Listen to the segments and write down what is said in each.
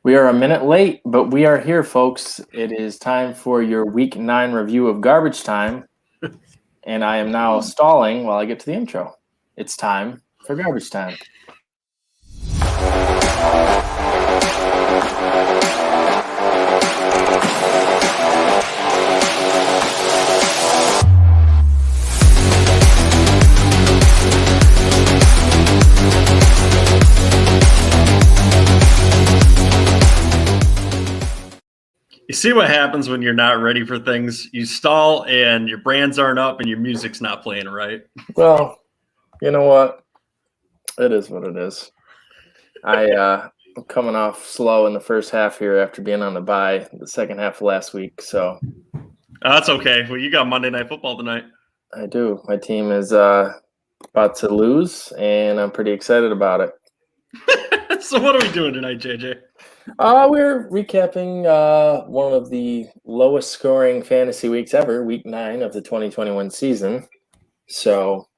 We are a minute late, but we are here, folks. It is time for your Week 9 review of Garbage Time, and I am now stalling while I get to the intro. It's time for Garbage Time. You see what happens when you're not ready for things. You stall and your brands aren't up and your music's not playing right. Well, you know what? It is what it is. I'm coming off slow in the first half here after being on the bye the second half of last week. So That's okay. Well, you got Monday Night Football tonight. I do. My team is about to lose, and I'm pretty excited about it. So what are we doing tonight, JJ? We're recapping one of the lowest scoring fantasy weeks ever, Week 9 of the 2021 season. So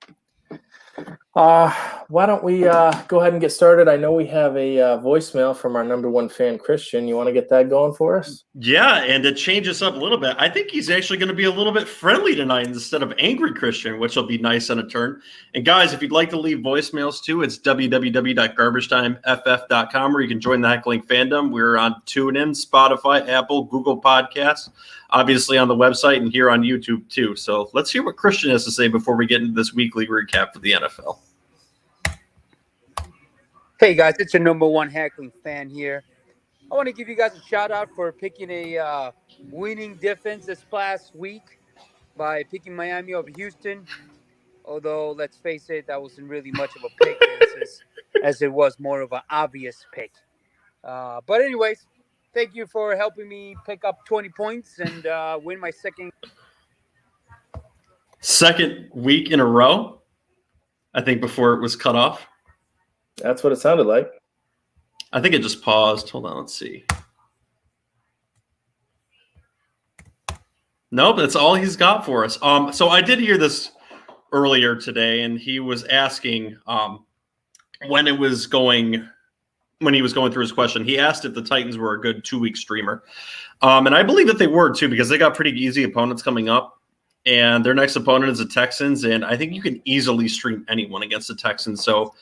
why don't we go ahead and get started? I know we have a voicemail from our number one fan, Christian. You want to get that going for us? Yeah, and to change us up a little bit, I think he's actually going to be a little bit friendly tonight instead of angry Christian, which will be nice on a turn. And guys, if you'd like to leave voicemails too, it's www.garbagetimeft.com, where you can join the Heckling fandom. We're on TuneIn, Spotify, Apple, Google Podcasts, obviously on the website and here on YouTube too. So let's hear what Christian has to say before we get into this weekly recap for the NFL. Hey guys, it's your number one Heckling fan here. I want to give you guys a shout out for picking a winning defense this past week by picking Miami over Houston. Although, let's face it, that wasn't really much of a pick as it was more of an obvious pick. But anyways, thank you for helping me pick up 20 points and win my second week in a row, I think, before it was cut off. That's what it sounded like. I think it just paused. Hold on, let's see. Nope, that's all he's got for us. So I did hear this earlier today, and he was asking when he was going through his question. He asked if the Titans were a good 2-week streamer. And I believe that they were too, because they got pretty easy opponents coming up. And their next opponent is the Texans, and I think you can easily stream anyone against the Texans. So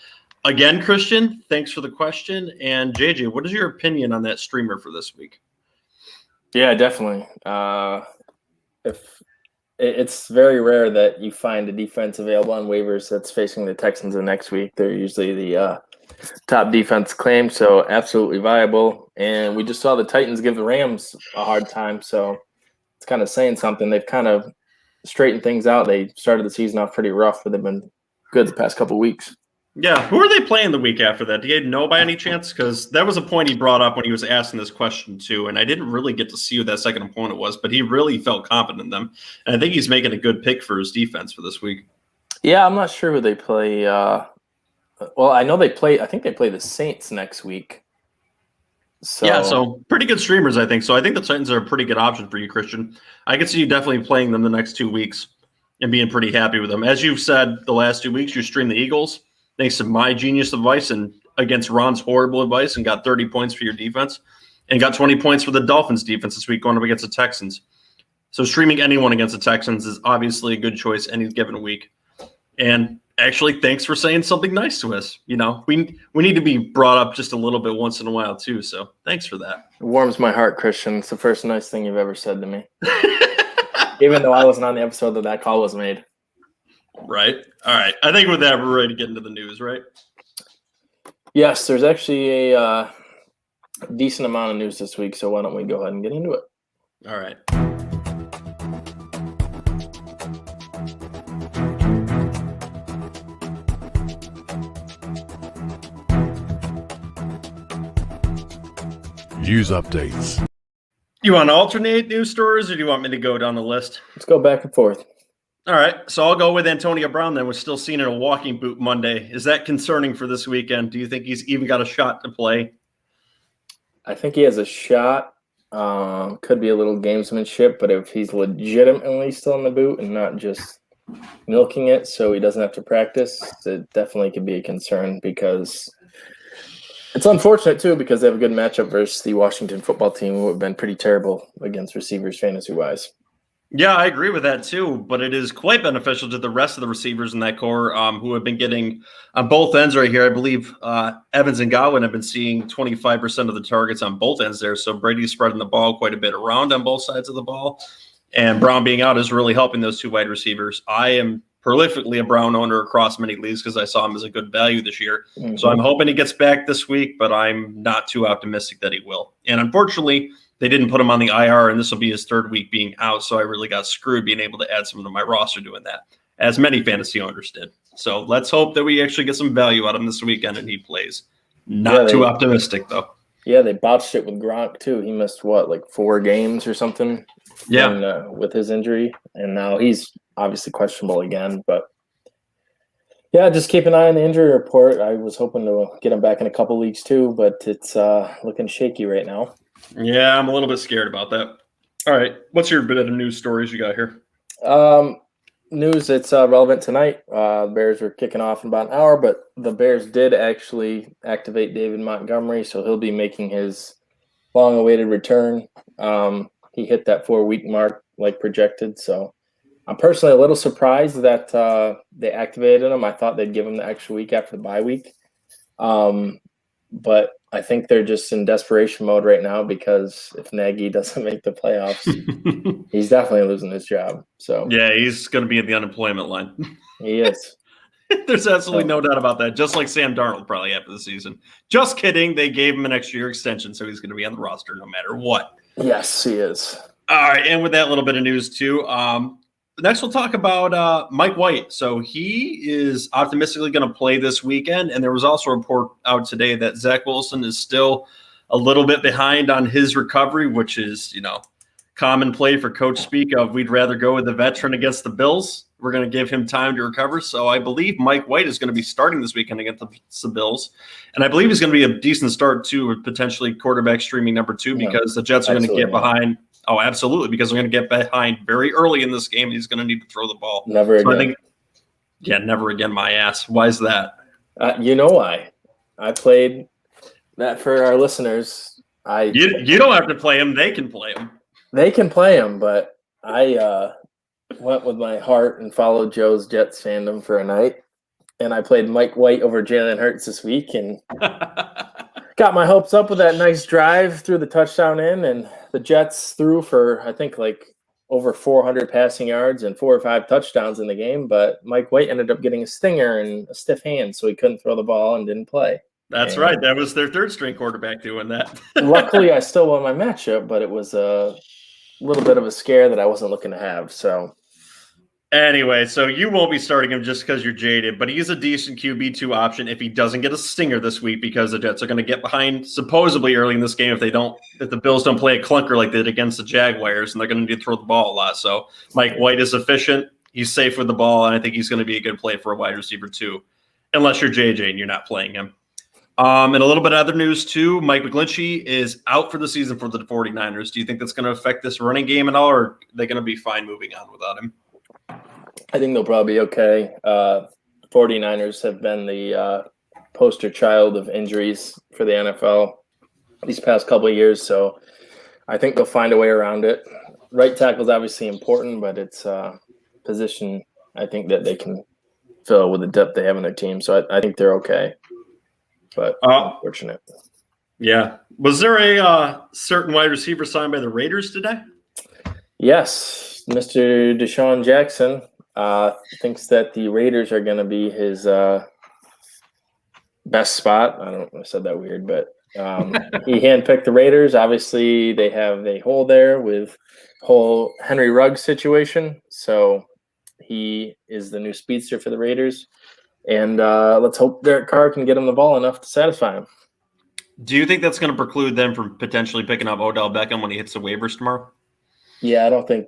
again, Christian, thanks for the question. And JJ, what is your opinion on that streamer for this week? Yeah, definitely. If it's very rare that you find a defense available on waivers that's facing the Texans the next week. They're usually the top defense claim, so absolutely viable. And we just saw the Titans give the Rams a hard time, so it's kind of saying something. They've kind of straightened things out. They started the season off pretty rough, but they've been good the past couple of weeks. Yeah, who are they playing the week after that? Do you know by any chance? Because that was a point he brought up when he was asking this question too, and I didn't really get to see who that second opponent was, but he really felt confident in them, and I think he's making a good pick for his defense for this week. Yeah, I'm not sure who they play. Well, I know they play. I think they play the Saints next week. So yeah, so pretty good streamers, I think. So I think the Titans are a pretty good option for you, Christian. I can see you definitely playing them the next 2 weeks and being pretty happy with them. As you've said, the last 2 weeks you streamed the Eagles, thanks to my genius advice and against Ron's horrible advice, and got 30 points for your defense, and got 20 points for the Dolphins defense this week going up against the Texans. So streaming anyone against the Texans is obviously a good choice any given week. And actually, thanks for saying something nice to us. You know, we need to be brought up just a little bit once in a while too. So thanks for that. It warms my heart, Christian. It's the first nice thing you've ever said to me. Even though I wasn't on the episode that call was made. Right. All right. I think with that, we're ready to get into the news, right? Yes, there's actually a decent amount of news this week, so why don't we go ahead and get into it? All right. News updates. You want to alternate news stories, or do you want me to go down the list? Let's go back and forth. All right, so I'll go with Antonio Brown then. Was still seen in a walking boot Monday. Is that concerning for this weekend? Do you think he's even got a shot to play? I think he has a shot. Could be a little gamesmanship, but if he's legitimately still in the boot and not just milking it so he doesn't have to practice, it definitely could be a concern because It's unfortunate, too, because they have a good matchup versus the Washington football team, who have been pretty terrible against receivers fantasy-wise. Yeah, I agree with that too, but it is quite beneficial to the rest of the receivers in that core who have been getting on both ends right here. I believe Evans and Godwin have been seeing 25% of the targets on both ends there. So Brady's spreading the ball quite a bit around on both sides of the ball. And Brown being out is really helping those two wide receivers. I am prolifically a Brown owner across many leagues because I saw him as a good value this year. Mm-hmm. So I'm hoping he gets back this week, but I'm not too optimistic that he will. And unfortunately, they didn't put him on the IR, and this will be his third week being out. So I really got screwed being able to add someone to my roster doing that, as many fantasy owners did. So let's hope that we actually get some value out of him this weekend and he plays. Not too optimistic, though. Yeah, they botched it with Gronk, too. He missed, 4 games or something? Yeah. With his injury. And now he's obviously questionable again. But, yeah, just keep an eye on the injury report. I was hoping to get him back in a couple weeks, too, but it's looking shaky right now. Yeah, I'm a little bit scared about that. All right. What's your bit of news stories you got here? News that's relevant tonight. The Bears are kicking off in about an hour, but the Bears did actually activate David Montgomery, so he'll be making his long-awaited return. He hit that 4-week mark like projected, so I'm personally a little surprised that they activated him. I thought they'd give him the extra week after the bye week. But I think they're just in desperation mode right now because if Nagy doesn't make the playoffs, he's definitely losing his job. So yeah, he's going to be in the unemployment line. He is. There's absolutely no doubt about that. Just like Sam Darnold probably after the season. Just kidding. They gave him an extra year extension, so he's going to be on the roster no matter what. Yes, he is. All right, and with that little bit of news too, next we'll talk about Mike White. So he is optimistically going to play this weekend, and there was also a report out today that Zach Wilson is still a little bit behind on his recovery, which is, common play for coach speak of we'd rather go with the veteran against the Bills. We're going to give him time to recover. So I believe Mike White is going to be starting this weekend against the Bills. And I believe he's going to be a decent start too, with potentially quarterback streaming number 2 because the Jets are going to get behind. Oh, absolutely, because they're going to get behind very early in this game. He's going to need to throw the ball. Never again. Never again, my ass. Why is that? You know why? I played that for our listeners. You don't have to play him. They can play him. They can play him, but I went with my heart and followed Joe's Jets fandom for a night. And I played Mike White over Jalen Hurts this week and got my hopes up with that nice drive through the touchdown in, and the Jets threw for, I think, over 400 passing yards and 4 or 5 touchdowns in the game, but Mike White ended up getting a stinger and a stiff hand, so he couldn't throw the ball and didn't play. That's right. That was their third-string quarterback doing that. Luckily, I still won my matchup, but it was a little bit of a scare that I wasn't looking to have, so... Anyway, so you won't be starting him just because you're jaded, but he's a decent QB2 option if he doesn't get a stinger this week because the Jets are going to get behind supposedly early in this game if the Bills don't play a clunker like they did against the Jaguars, and they're going to need to throw the ball a lot. So Mike White is efficient. He's safe with the ball, and I think he's going to be a good play for a wide receiver too, unless you're JJ and you're not playing him. And a little bit of other news too, Mike McGlinchey is out for the season for the 49ers. Do you think that's going to affect this running game at all, or are they going to be fine moving on without him? I think they'll probably be okay. 49ers have been the poster child of injuries for the NFL these past couple of years, so I think they'll find a way around it. Right tackle is obviously important, but it's a position I think that they can fill with the depth they have in their team, so I think they're okay. But unfortunate. Yeah. Was there a certain wide receiver signed by the Raiders today? Yes. Mr. Deshaun Jackson thinks that the Raiders are going to be his best spot. I don't know if I said that weird, but he handpicked the Raiders. Obviously, they have a hole there with whole Henry Ruggs situation. So he is the new speedster for the Raiders. And let's hope Derek Carr can get him the ball enough to satisfy him. Do you think that's going to preclude them from potentially picking up Odell Beckham when he hits the waivers tomorrow? Yeah, I don't think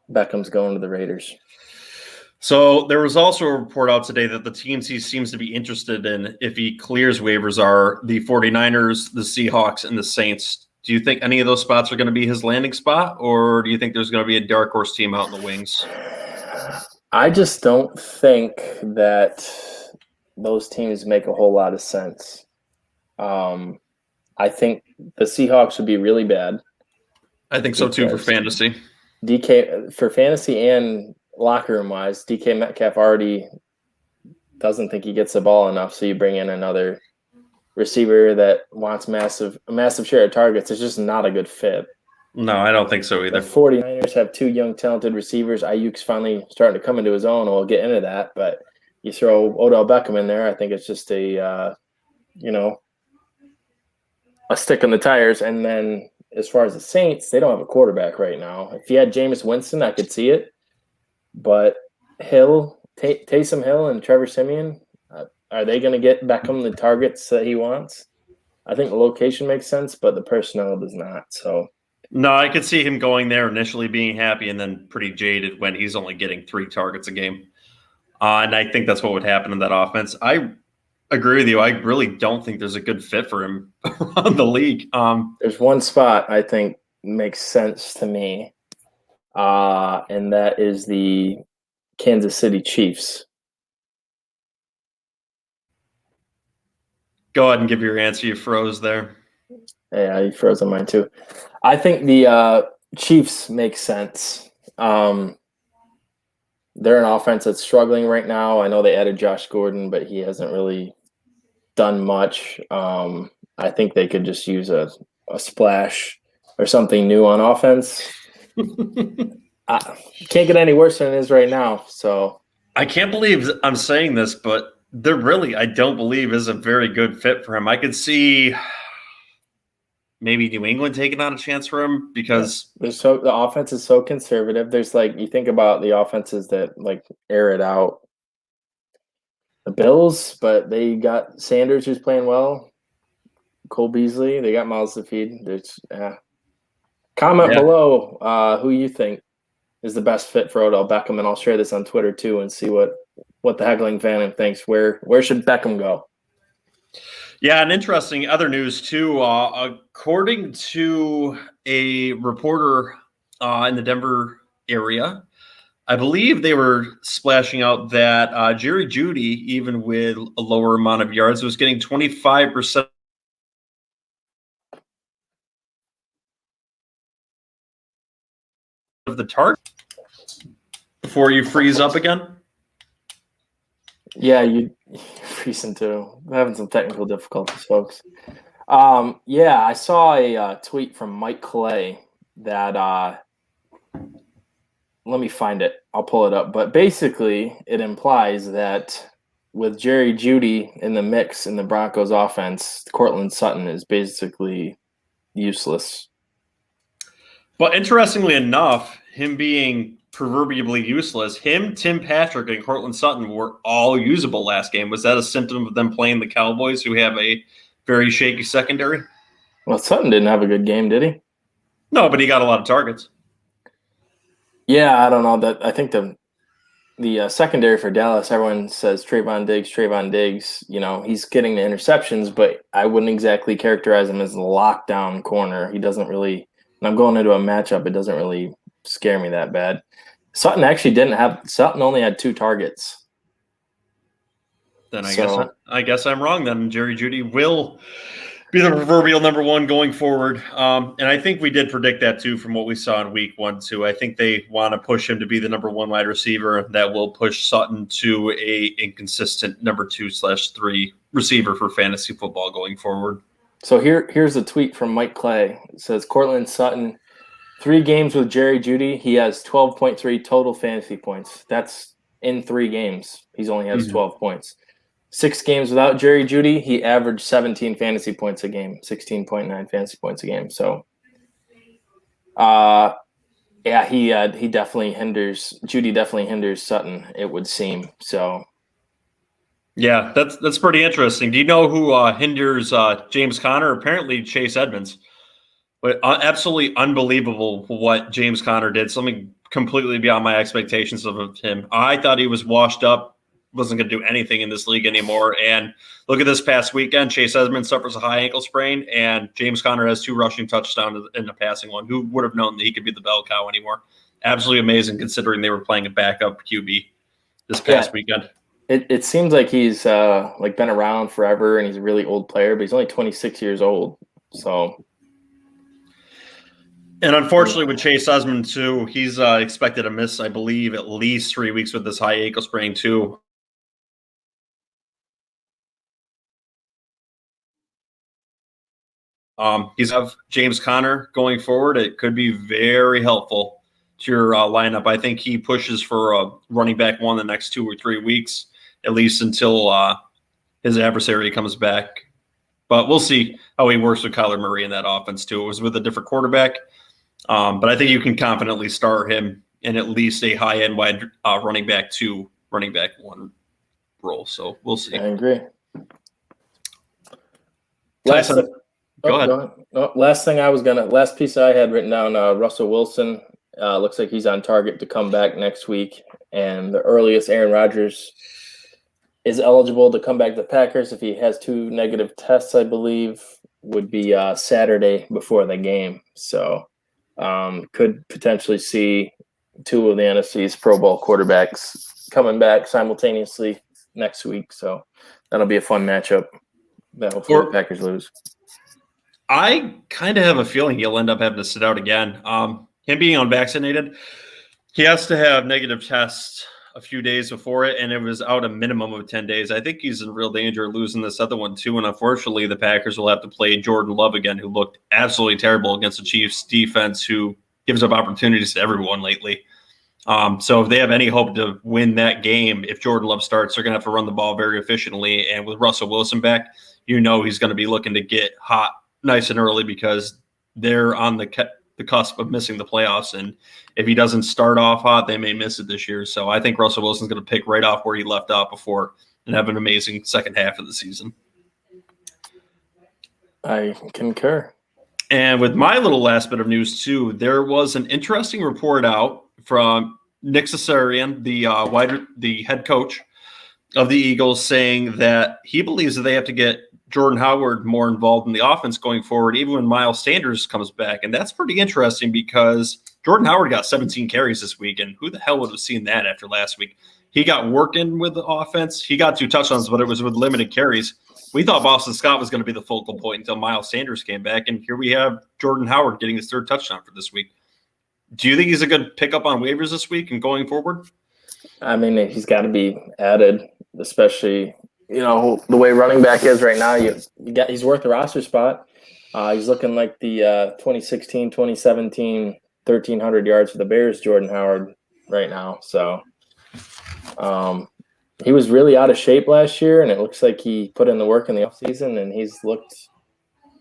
Beckham's going to the Raiders. So there was also a report out today that the teams he seems to be interested in if he clears waivers are the 49ers, the Seahawks, and the Saints. Do you think any of those spots are going to be his landing spot, or do you think there's going to be a dark horse team out in the wings? I just don't think that those teams make a whole lot of sense. I think the Seahawks would be really bad. I think so too for Because fantasy. DK for fantasy and locker room wise, DK Metcalf already doesn't think he gets the ball enough. So you bring in another receiver that wants a massive share of targets. It's just not a good fit. No, I don't think so The either. 49ers have two young, talented receivers. Aiyuk's finally starting to come into his own, and we'll get into that. But you throw Odell Beckham in there, I think it's just a stick in the tires. And then as far as the Saints, they don't have a quarterback right now. If you had Jameis Winston, I could see it. But Taysom Hill and Trevor Siemian, are they going to get Beckham the targets that he wants? I think the location makes sense, but the personnel does not. So no, I could see him going there initially being happy and then pretty jaded when he's only getting 3 targets a game. And I think that's what would happen in that offense. I agree with you. I really don't think there's a good fit for him around the league. There's one spot I think makes sense to me, and that is the Kansas City Chiefs. Go ahead and give your answer. You froze there. Yeah, you froze on mine too. I think the Chiefs make sense. They're an offense that's struggling right now. I know they added Josh Gordon, but he hasn't really done much. I think they could just use a splash or something new on offense. Can't get any worse than it is right now. So I can't believe I'm saying this, but there really, I don't believe, is a very good fit for him. I could see maybe New England taking on a chance for him because the offense is so conservative. There's you think about the offenses that air it out. The Bills, but they got Sanders who's playing well. Cole Beasley, they got mouths to feed. Comment below who you think is the best fit for Odell Beckham, and I'll share this on Twitter too and see what the heckling fan thinks. Where should Beckham go? Yeah, and interesting other news too. According to a reporter in the Denver area, I believe they were splashing out that Jerry Jeudy, even with a lower amount of yards, was getting 25% of the target. Before you freeze up again? Yeah, you're freezing too. I'm having some technical difficulties, folks. Yeah, I saw a tweet from Mike Clay that let me find it. I'll pull it up. But basically, it implies that with Jerry Jeudy in the mix in the Broncos offense, Courtland Sutton is basically useless. But interestingly enough, him being proverbially useless, him, Tim Patrick, and Courtland Sutton were all usable last game. Was that a symptom of them playing the Cowboys, who have a very shaky secondary? Well, Sutton didn't have a good game, did he? No, but he got a lot of targets. Yeah, I don't know. I think the secondary for Dallas, everyone says Trayvon Diggs. You know, he's getting the interceptions, but I wouldn't exactly characterize him as a lockdown corner. He doesn't really – when I'm going into a matchup, it doesn't really scare me that bad. Sutton only had 2 targets. Then I guess I'm wrong. Then Jerry Jeudy will be the proverbial number 1 going forward. And I think we did predict that too from what we saw in week 1 too. I think they want to push him to be the number 1 wide receiver. That will push Sutton to a inconsistent number 2/3 receiver for fantasy football going forward. So here's a tweet from Mike Clay. It says, Courtland Sutton, 3 games with Jerry Jeudy, he has 12.3 total fantasy points. That's in 3 games. He's only has 12 points. 6 games without Jerry Jeudy, he averaged 17 fantasy points a game, 16.9 fantasy points a game. So, he definitely hinders – Jeudy definitely hinders Sutton, it would seem. So – yeah, that's pretty interesting. Do you know who hinders James Conner? Apparently Chase Edmonds. But absolutely unbelievable what James Conner did. Something completely beyond my expectations of him. I thought he was washed up, wasn't going to do anything in this league anymore. And look at this past weekend. Chase Edmonds suffers a high ankle sprain, and James Conner has 2 rushing touchdowns in a passing one. Who would have known that he could be the bell cow anymore? Absolutely amazing considering they were playing a backup QB this past weekend. It seems like he's like been around forever and he's a really old player, but he's only 26 years old. So, And unfortunately, with Chase Osmond too, he's expected to miss, I believe, at least 3 weeks with this high ankle sprain too. He's have James Conner going forward. It could be very helpful to your lineup. I think he pushes for a running back one the next 2 or 3 weeks, at least until his adversary comes back. But we'll see how he works with Kyler Murray in that offense too. It was with a different quarterback, but I think you can confidently start him in at least a high-end wide running back 2, running back 1 role. So we'll see. I agree. Tyson, go ahead. Last piece I had written down, Russell Wilson. Looks like he's on target to come back next week. And the earliest Aaron Rodgers is eligible to come back to the Packers if he has 2 negative tests, I believe, would be Saturday before the game. So could potentially see 2 of the NFC's Pro Bowl quarterbacks coming back simultaneously next week. So that'll be a fun matchup that hopefully the Packers lose. I kind of have a feeling he'll end up having to sit out again. Him being unvaccinated, he has to have negative tests a few days before it, and it was out a minimum of 10 days. I think he's in real danger of losing this other one too, and unfortunately the Packers will have to play Jordan Love again, who looked absolutely terrible against the Chiefs defense, who gives up opportunities to everyone lately. So if they have any hope to win that game, if Jordan Love starts, they're going to have to run the ball very efficiently, and with Russell Wilson back, he's going to be looking to get hot nice and early because they're on the cusp of missing the playoffs. And if he doesn't start off hot, they may miss it this year. So I think Russell Wilson's going to pick right off where he left off before and have an amazing second half of the season. I concur. And with my little last bit of news too, there was an interesting report out from Nick Sirianni, the head coach of the Eagles, saying that he believes that they have to get Jordan Howard more involved in the offense going forward, even when Miles Sanders comes back. And that's pretty interesting because Jordan Howard got 17 carries this week, and who the hell would have seen that after last week? He got working with the offense. He got 2 touchdowns, but it was with limited carries. We thought Boston Scott was going to be the focal point until Miles Sanders came back, and here we have Jordan Howard getting his 3rd touchdown for this week. Do you think he's a good pickup on waivers this week and going forward? I mean, he's got to be added, especially – the way running back is right now, he's worth the roster spot. He's looking like the 2016, 2017, 1,300 yards for the Bears, Jordan Howard, right now. So he was really out of shape last year, and it looks like he put in the work in the offseason, and he's looked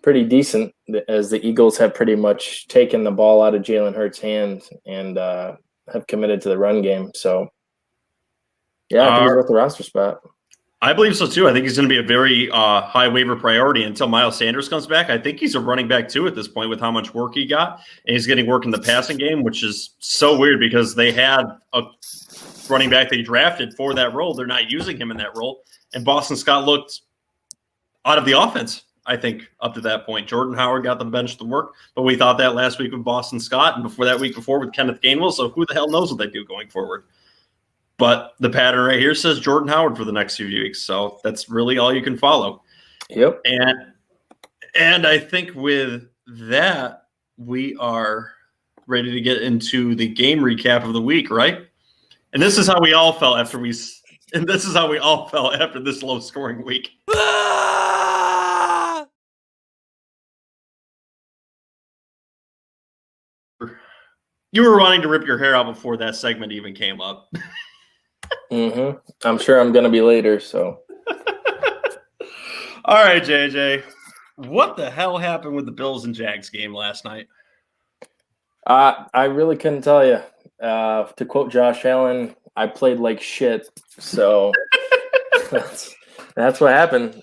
pretty decent as the Eagles have pretty much taken the ball out of Jalen Hurts' hands and have committed to the run game. So, yeah, I think he's worth the roster spot. I believe so too. I think he's going to be a very high waiver priority until Miles Sanders comes back. I think he's a running back too at this point with how much work he got, and he's getting work in the passing game, which is so weird because they had a running back they drafted for that role. They're not using him in that role, and Boston Scott looked out of the offense, I think, up to that point. Jordan Howard got the bench to work, but we thought that last week with Boston Scott and before that week before with Kenneth Gainwell, so who the hell knows what they do going forward. But the pattern right here says Jordan Howard for the next few weeks. So that's really all you can follow. Yep. And I think with that, we are ready to get into the game recap of the week, right? And this is how we all felt after this low scoring week. You were wanting to rip your hair out before that segment even came up. Mm-hmm. I'm sure I'm going to be later, so. All right, JJ. What the hell happened with the Bills and Jags game last night? I really couldn't tell you. To quote Josh Allen, I played like shit, so that's what happened.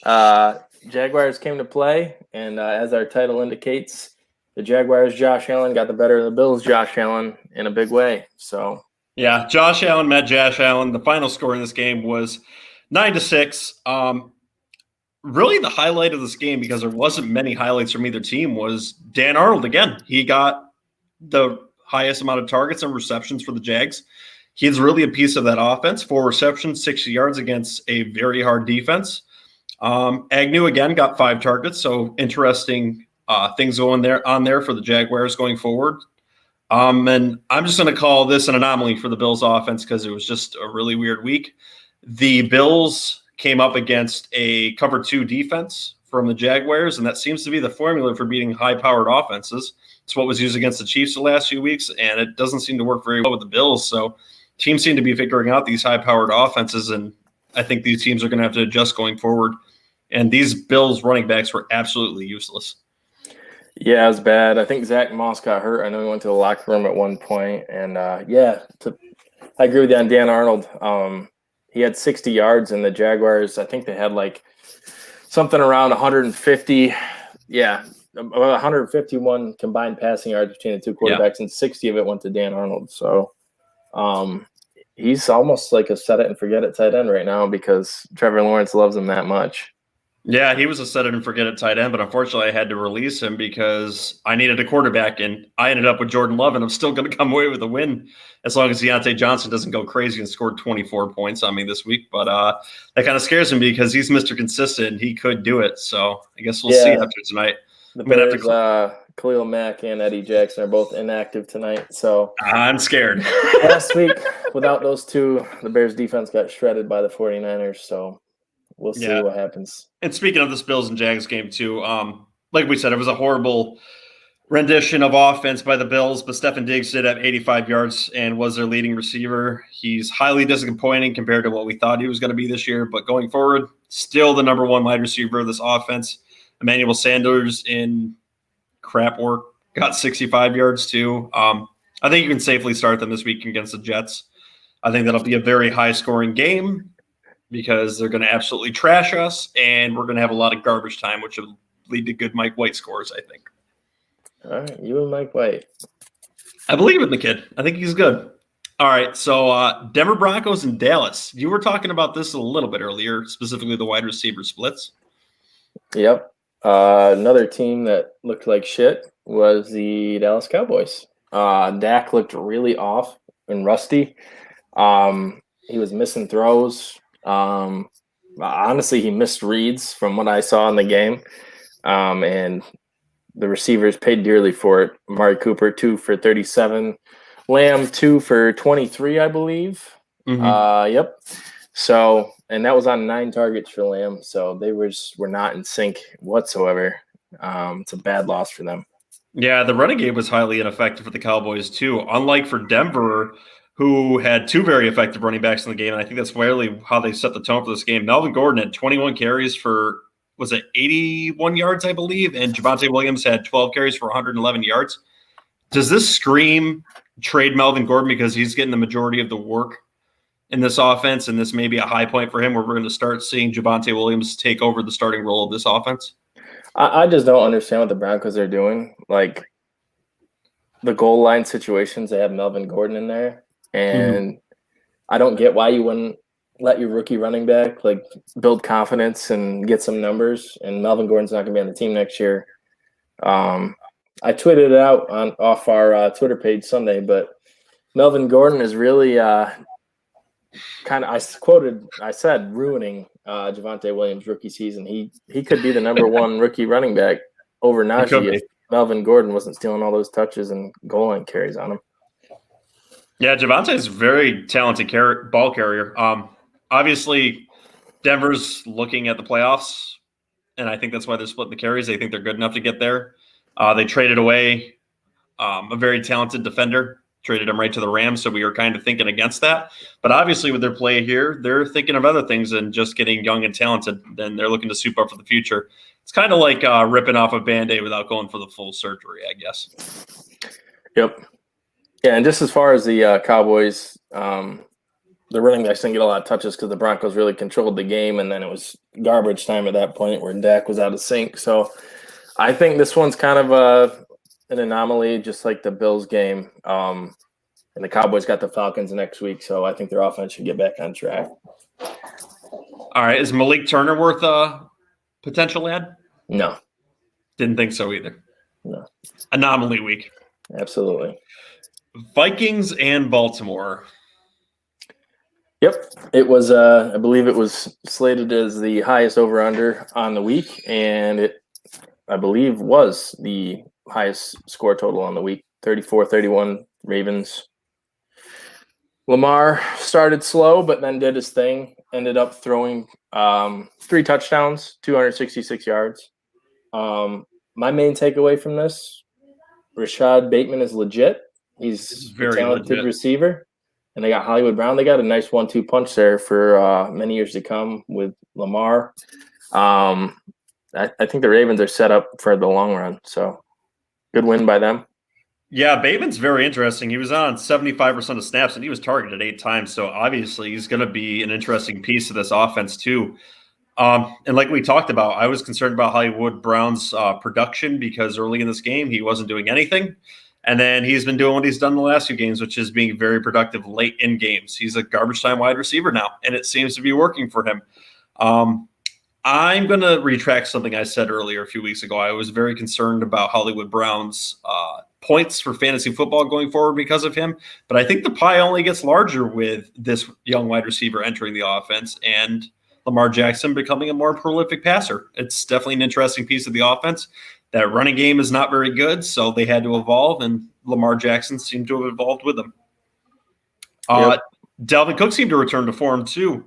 Jaguars came to play, and as our title indicates, the Jaguars Josh Allen got the better of the Bills Josh Allen in a big way, so. Yeah, Josh Allen met Josh Allen. The final score in this game was 9-6. Really the highlight of this game, because there wasn't many highlights from either team, was Dan Arnold again. He got the highest amount of targets and receptions for the Jags. He's really a piece of that offense. 4 receptions, 60 yards against a very hard defense. Agnew again got 5 targets, so interesting things going there for the Jaguars going forward. And I'm just going to call this an anomaly for the Bills offense because it was just a really weird week. The Bills came up against a cover 2 defense from the Jaguars, and that seems to be the formula for beating high-powered offenses. It's what was used against the Chiefs the last few weeks, and it doesn't seem to work very well with the Bills. So teams seem to be figuring out these high-powered offenses, and I think these teams are going to have to adjust going forward. And these Bills running backs were absolutely useless. Yeah, it was bad. I think Zach Moss got hurt. I know he went to the locker room at one point. And, I agree with you on Dan Arnold. He had 60 yards, and the Jaguars, I think they had like something around 150. Yeah, 151 combined passing yards between the two quarterbacks, and 60 of it went to Dan Arnold. So he's almost like a set-it-and-forget-it tight end right now because Trevor Lawrence loves him that much. Yeah, he was a set-it-and-forget-it tight end, but unfortunately I had to release him because I needed a quarterback, and I ended up with Jordan Love, and I'm still going to come away with a win as long as Deontay Johnson doesn't go crazy and score 24 points on me this week. But that kind of scares me because he's Mr. Consistent. He could do it, so I guess we'll see after tonight. The Bears, Khalil Mack and Eddie Jackson are both inactive tonight, so I'm scared. Last week, without those two, the Bears defense got shredded by the 49ers, so we'll see what happens. And speaking of this Bills and Jags game too, like we said, it was a horrible rendition of offense by the Bills, but Stefon Diggs did have 85 yards and was their leading receiver. He's highly disappointing compared to what we thought he was going to be this year, but going forward, still the number 1 wide receiver of this offense. Emmanuel Sanders in crap work got 65 yards too. I think you can safely start them this week against the Jets. I think that'll be a very high-scoring game because they're going to absolutely trash us, and we're going to have a lot of garbage time, which will lead to good Mike White scores, I think. All right, you and Mike White. I believe in the kid. I think he's good. All right, so Denver Broncos and Dallas. You were talking about this a little bit earlier, specifically the wide receiver splits. Yep. Another team that looked like shit was the Dallas Cowboys. Dak looked really off and rusty. He was missing throws. Honestly, he missed reads from what I saw in the game. And the receivers paid dearly for it. Amari Cooper, 2 for 37. Lamb, 2 for 23, I believe. Mm-hmm. Yep. So, and that was on 9 targets for Lamb. So they were not in sync whatsoever. It's a bad loss for them. Yeah, the running game was highly ineffective for the Cowboys too. Unlike for Denver, who had 2 very effective running backs in the game, and I think that's really how they set the tone for this game. Melvin Gordon had 21 carries for, 81 yards, I believe, and Javonte Williams had 12 carries for 111 yards. Does this scream trade Melvin Gordon because he's getting the majority of the work in this offense, and this may be a high point for him where we're going to start seeing Javonte Williams take over the starting role of this offense? I just don't understand what the Broncos are doing. Like, the goal line situations, they have Melvin Gordon in there, and I don't get why you wouldn't let your rookie running back like build confidence and get some numbers. And Melvin Gordon's not going to be on the team next year. I tweeted it out off our Twitter page Sunday, but Melvin Gordon is really I said ruining Javonte Williams' rookie season. He could be the number 1 rookie running back over Najee if Melvin Gordon wasn't stealing all those touches and goal line carries on him. Yeah, Javonte is a very talented ball carrier. Obviously, Denver's looking at the playoffs, and I think that's why they're splitting the carries. They think they're good enough to get there. They traded away a very talented defender, traded him right to the Rams, so we were kind of thinking against that. But obviously with their play here, they're thinking of other things than just getting young and talented. Then they're looking to soup up for the future. It's kind of like ripping off a Band-Aid without going for the full surgery, I guess. Yep. Yeah, and just as far as the Cowboys, the running backs didn't get a lot of touches because the Broncos really controlled the game, and then it was garbage time at that point where Dak was out of sync. So I think this one's kind of an anomaly, just like the Bills game. And the Cowboys got the Falcons next week, so I think their offense should get back on track. All right, is Malik Turner worth a potential ad? No. Didn't think so either. No. Anomaly week. Absolutely. Vikings and Baltimore. Yep, it was. I believe it was slated as the highest over/under on the week, and it, I believe, was the highest score total on the week. 34-31 Ravens. Lamar started slow, but then did his thing. Ended up throwing 3 touchdowns, 266 yards. My main takeaway from this: Rashad Bateman is legit. He's a Very talented legit. receiver. And they got Hollywood Brown. They got a nice 1-2 punch there for many years to come with Lamar. I think the Ravens are set up for the long run. So good win by them. Yeah, Bateman's very interesting. He was on 75% of snaps, and he was targeted 8 times. So obviously he's going to be an interesting piece of this offense too. And like we talked about, I was concerned about Hollywood Brown's production because early in this game he wasn't doing anything. And then he's been doing what he's done in the last few games, which is being very productive late in games. He's a garbage time wide receiver now, and it seems to be working for him. I'm going to retract something I said earlier a few weeks ago. I was very concerned about Hollywood Brown's points for fantasy football going forward because of him. But I think the pie only gets larger with this young wide receiver entering the offense and Lamar Jackson becoming a more prolific passer. It's definitely an interesting piece of the offense. That running game is not very good, so they had to evolve, and Lamar Jackson seemed to have evolved with them. Dalvin Cook seemed to return to form too.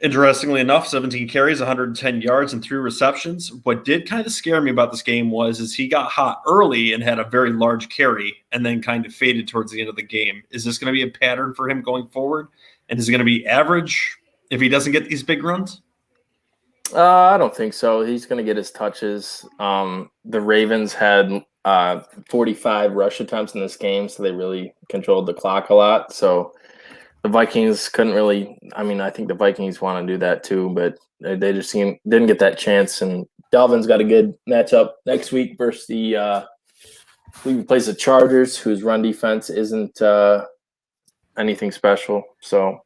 Interestingly enough, 17 carries, 110 yards, and 3 receptions. What did kind of scare me about this game is he got hot early and had a very large carry and then kind of faded towards the end of the game. Is this going to be a pattern for him going forward? And is it going to be average if he doesn't get these big runs? I don't think so. He's going to get his touches. The Ravens had 45 rush attempts in this game, so they really controlled the clock a lot. So the Vikings couldn't really – I think the Vikings want to do that too, but they just didn't get that chance. And Dalvin's got a good matchup next week versus he plays the Chargers, whose run defense isn't anything special. So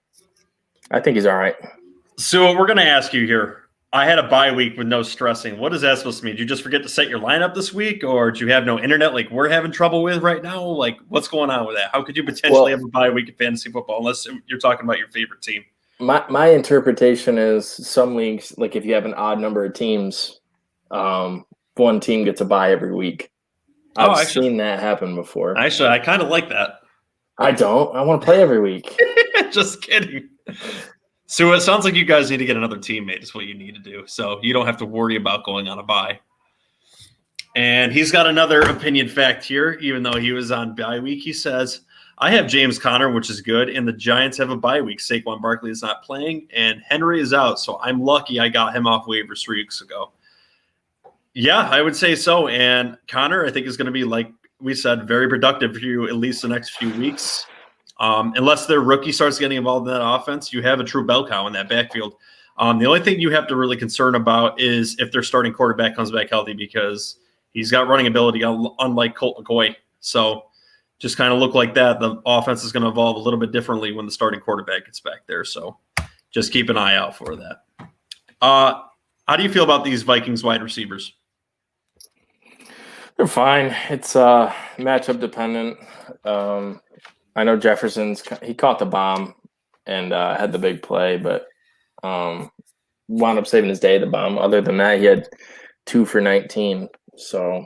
I think he's all right. So we're going to ask you here. I had a bye week with no stressing. What is that supposed to mean? Did you just forget to set your lineup this week, or do you have no internet like we're having trouble with right now? Like, what's going on with that? How could you potentially have a bye week in fantasy football unless you're talking about your favorite team? My interpretation is some leagues, like if you have an odd number of teams, one team gets a bye every week. I've seen that happen before. Actually, I kind of like that. I don't. I want to play every week. Just kidding. So it sounds like you guys need to get another teammate is what you need to do. So you don't have to worry about going on a bye. And he's got another opinion fact here, even though he was on bye week. He says, I have James Conner, which is good, and the Giants have a bye week. Saquon Barkley is not playing, and Henry is out. So I'm lucky I got him off waivers 3 weeks ago. Yeah, I would say so. And Conner, I think, is going to be, like we said, very productive for you at least the next few weeks. Unless their rookie starts getting involved in that offense, you have a true bell cow in that backfield. The only thing you have to really concern about is if their starting quarterback comes back healthy, because he's got running ability, unlike Colt McCoy. So just kind of look like that. The offense is going to evolve a little bit differently when the starting quarterback gets back there. So just keep an eye out for that. How do you feel about these Vikings wide receivers? They're fine. It's matchup dependent. I know he caught the bomb and had the big play, but wound up saving his day, the bomb. Other than that, he had 2 for 19. So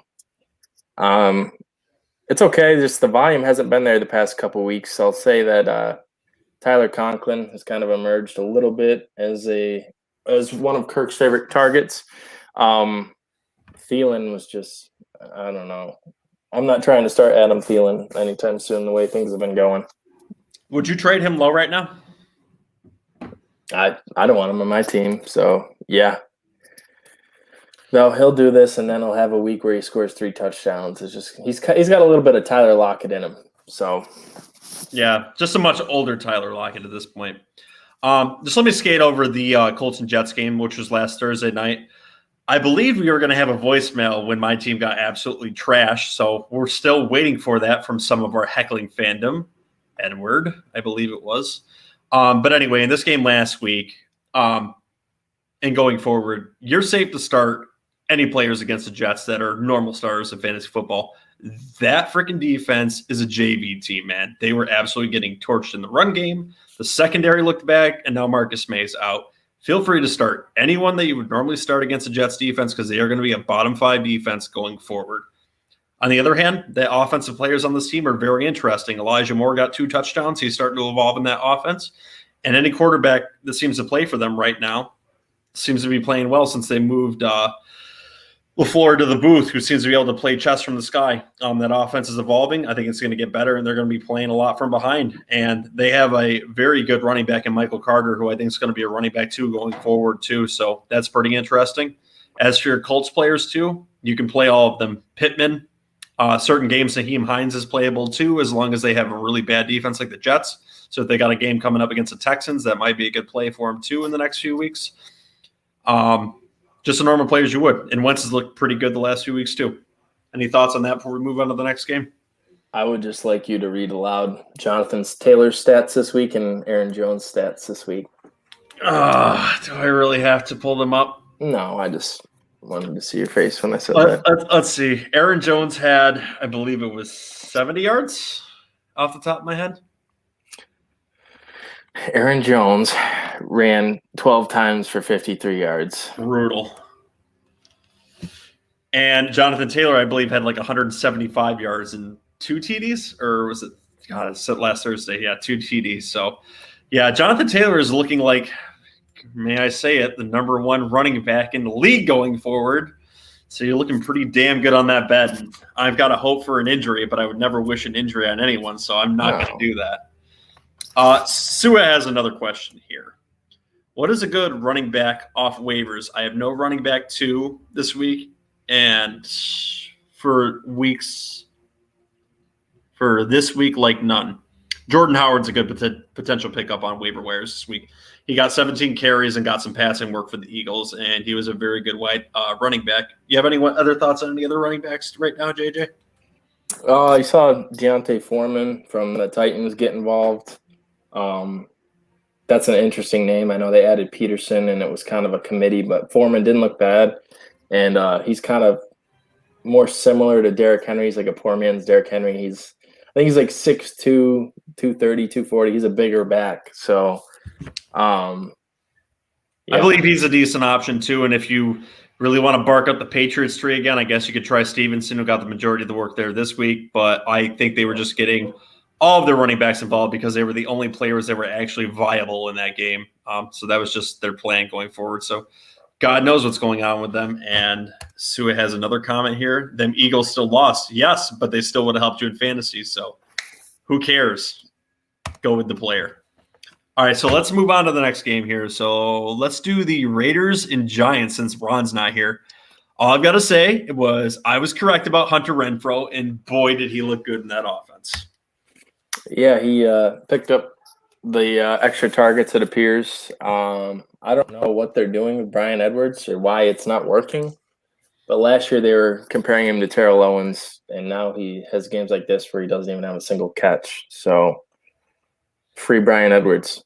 it's okay. Just the volume hasn't been there the past couple weeks. So I'll say that Tyler Conklin has kind of emerged a little bit as one of Kirk's favorite targets. Thielen was just, I don't know. I'm not trying to start Adam Thielen anytime soon, the way things have been going. Would you trade him low right now? I don't want him on my team, so yeah. No, he'll do this, and then he'll have a week where he scores 3 touchdowns. It's just he's got a little bit of Tyler Lockett in him. So yeah, just a much older Tyler Lockett at this point. Just let me skate over the Colts and Jets game, which was last Thursday night. I believe we were going to have a voicemail when my team got absolutely trashed, so we're still waiting for that from some of our heckling fandom. Edward, I believe it was. But anyway, in this game last week, and going forward, you're safe to start any players against the Jets that are normal starters in fantasy football. That freaking defense is a JV team, man. They were absolutely getting torched in the run game. The secondary looked back, and now Marcus May's out. Feel free to start anyone that you would normally start against the Jets defense because they are going to be a bottom 5 defense going forward. On the other hand, the offensive players on this team are very interesting. Elijah Moore got 2 touchdowns. He's starting to evolve in that offense. And any quarterback that seems to play for them right now seems to be playing well since they moved LaFleur to the booth, who seems to be able to play chess from the sky. That offense is evolving. I think it's going to get better, and they're going to be playing a lot from behind. And they have a very good running back in Michael Carter, who I think is going to be a running back too going forward too. So that's pretty interesting. As for your Colts players too, you can play all of them. Pittman, certain games, Naheem Hines is playable too, as long as they have a really bad defense like the Jets. So if they got a game coming up against the Texans, that might be a good play for him too in the next few weeks. Just the normal players you would. And Wentz has looked pretty good the last few weeks too. Any thoughts on that before we move on to the next game? I would just like you to read aloud Jonathan Taylor's stats this week and Aaron Jones' stats this week. Do I really have to pull them up? No, I just wanted to see your face when I said that. Let's see. Aaron Jones had, I believe it was 70 yards off the top of my head. Aaron Jones ran 12 times for 53 yards. Brutal. And Jonathan Taylor, I believe, had like 175 yards and 2 TDs. Or was it? God, it said last Thursday. Yeah, 2 TDs. So, yeah, Jonathan Taylor is looking like, may I say it, the number 1 running back in the league going forward. So you're looking pretty damn good on that bet. And I've got to hope for an injury, but I would never wish an injury on anyone, so I'm not going to do that. Sua has another question here. What is a good running back off waivers? I have no running back 2 this week, and for this week, like none. Jordan Howard's a good potential pickup on waiver wires this week. He got 17 carries and got some passing work for the Eagles, and he was a very good running back. You have any other thoughts on any other running backs right now, JJ? I saw Deontay Foreman from the Titans get involved. That's an interesting name. I know they added Peterson, and it was kind of a committee, but Foreman didn't look bad, and he's kind of more similar to Derrick Henry. He's like a poor man's Derrick Henry. I think he's like 6'2", 230, 240. He's a bigger back, so yeah. I believe he's a decent option too, and if you really want to bark up the Patriots tree again, I guess you could try Stevenson, who got the majority of the work there this week, but I think they were just getting all of their running backs involved because they were the only players that were actually viable in that game. So that was just their plan going forward. So God knows what's going on with them. And Sua has another comment here. Them Eagles still lost. Yes, but they still would have helped you in fantasy. So who cares? Go with the player. All right, so let's move on to the next game here. So let's do the Raiders and Giants since Ron's not here. All I've got to say was I was correct about Hunter Renfrow, and boy, did he look good in that offense. Yeah, he picked up the extra targets, it appears. I don't know what they're doing with Bryan Edwards or why it's not working. But last year they were comparing him to Terrell Owens, and now he has games like this where he doesn't even have a single catch. So free Bryan Edwards.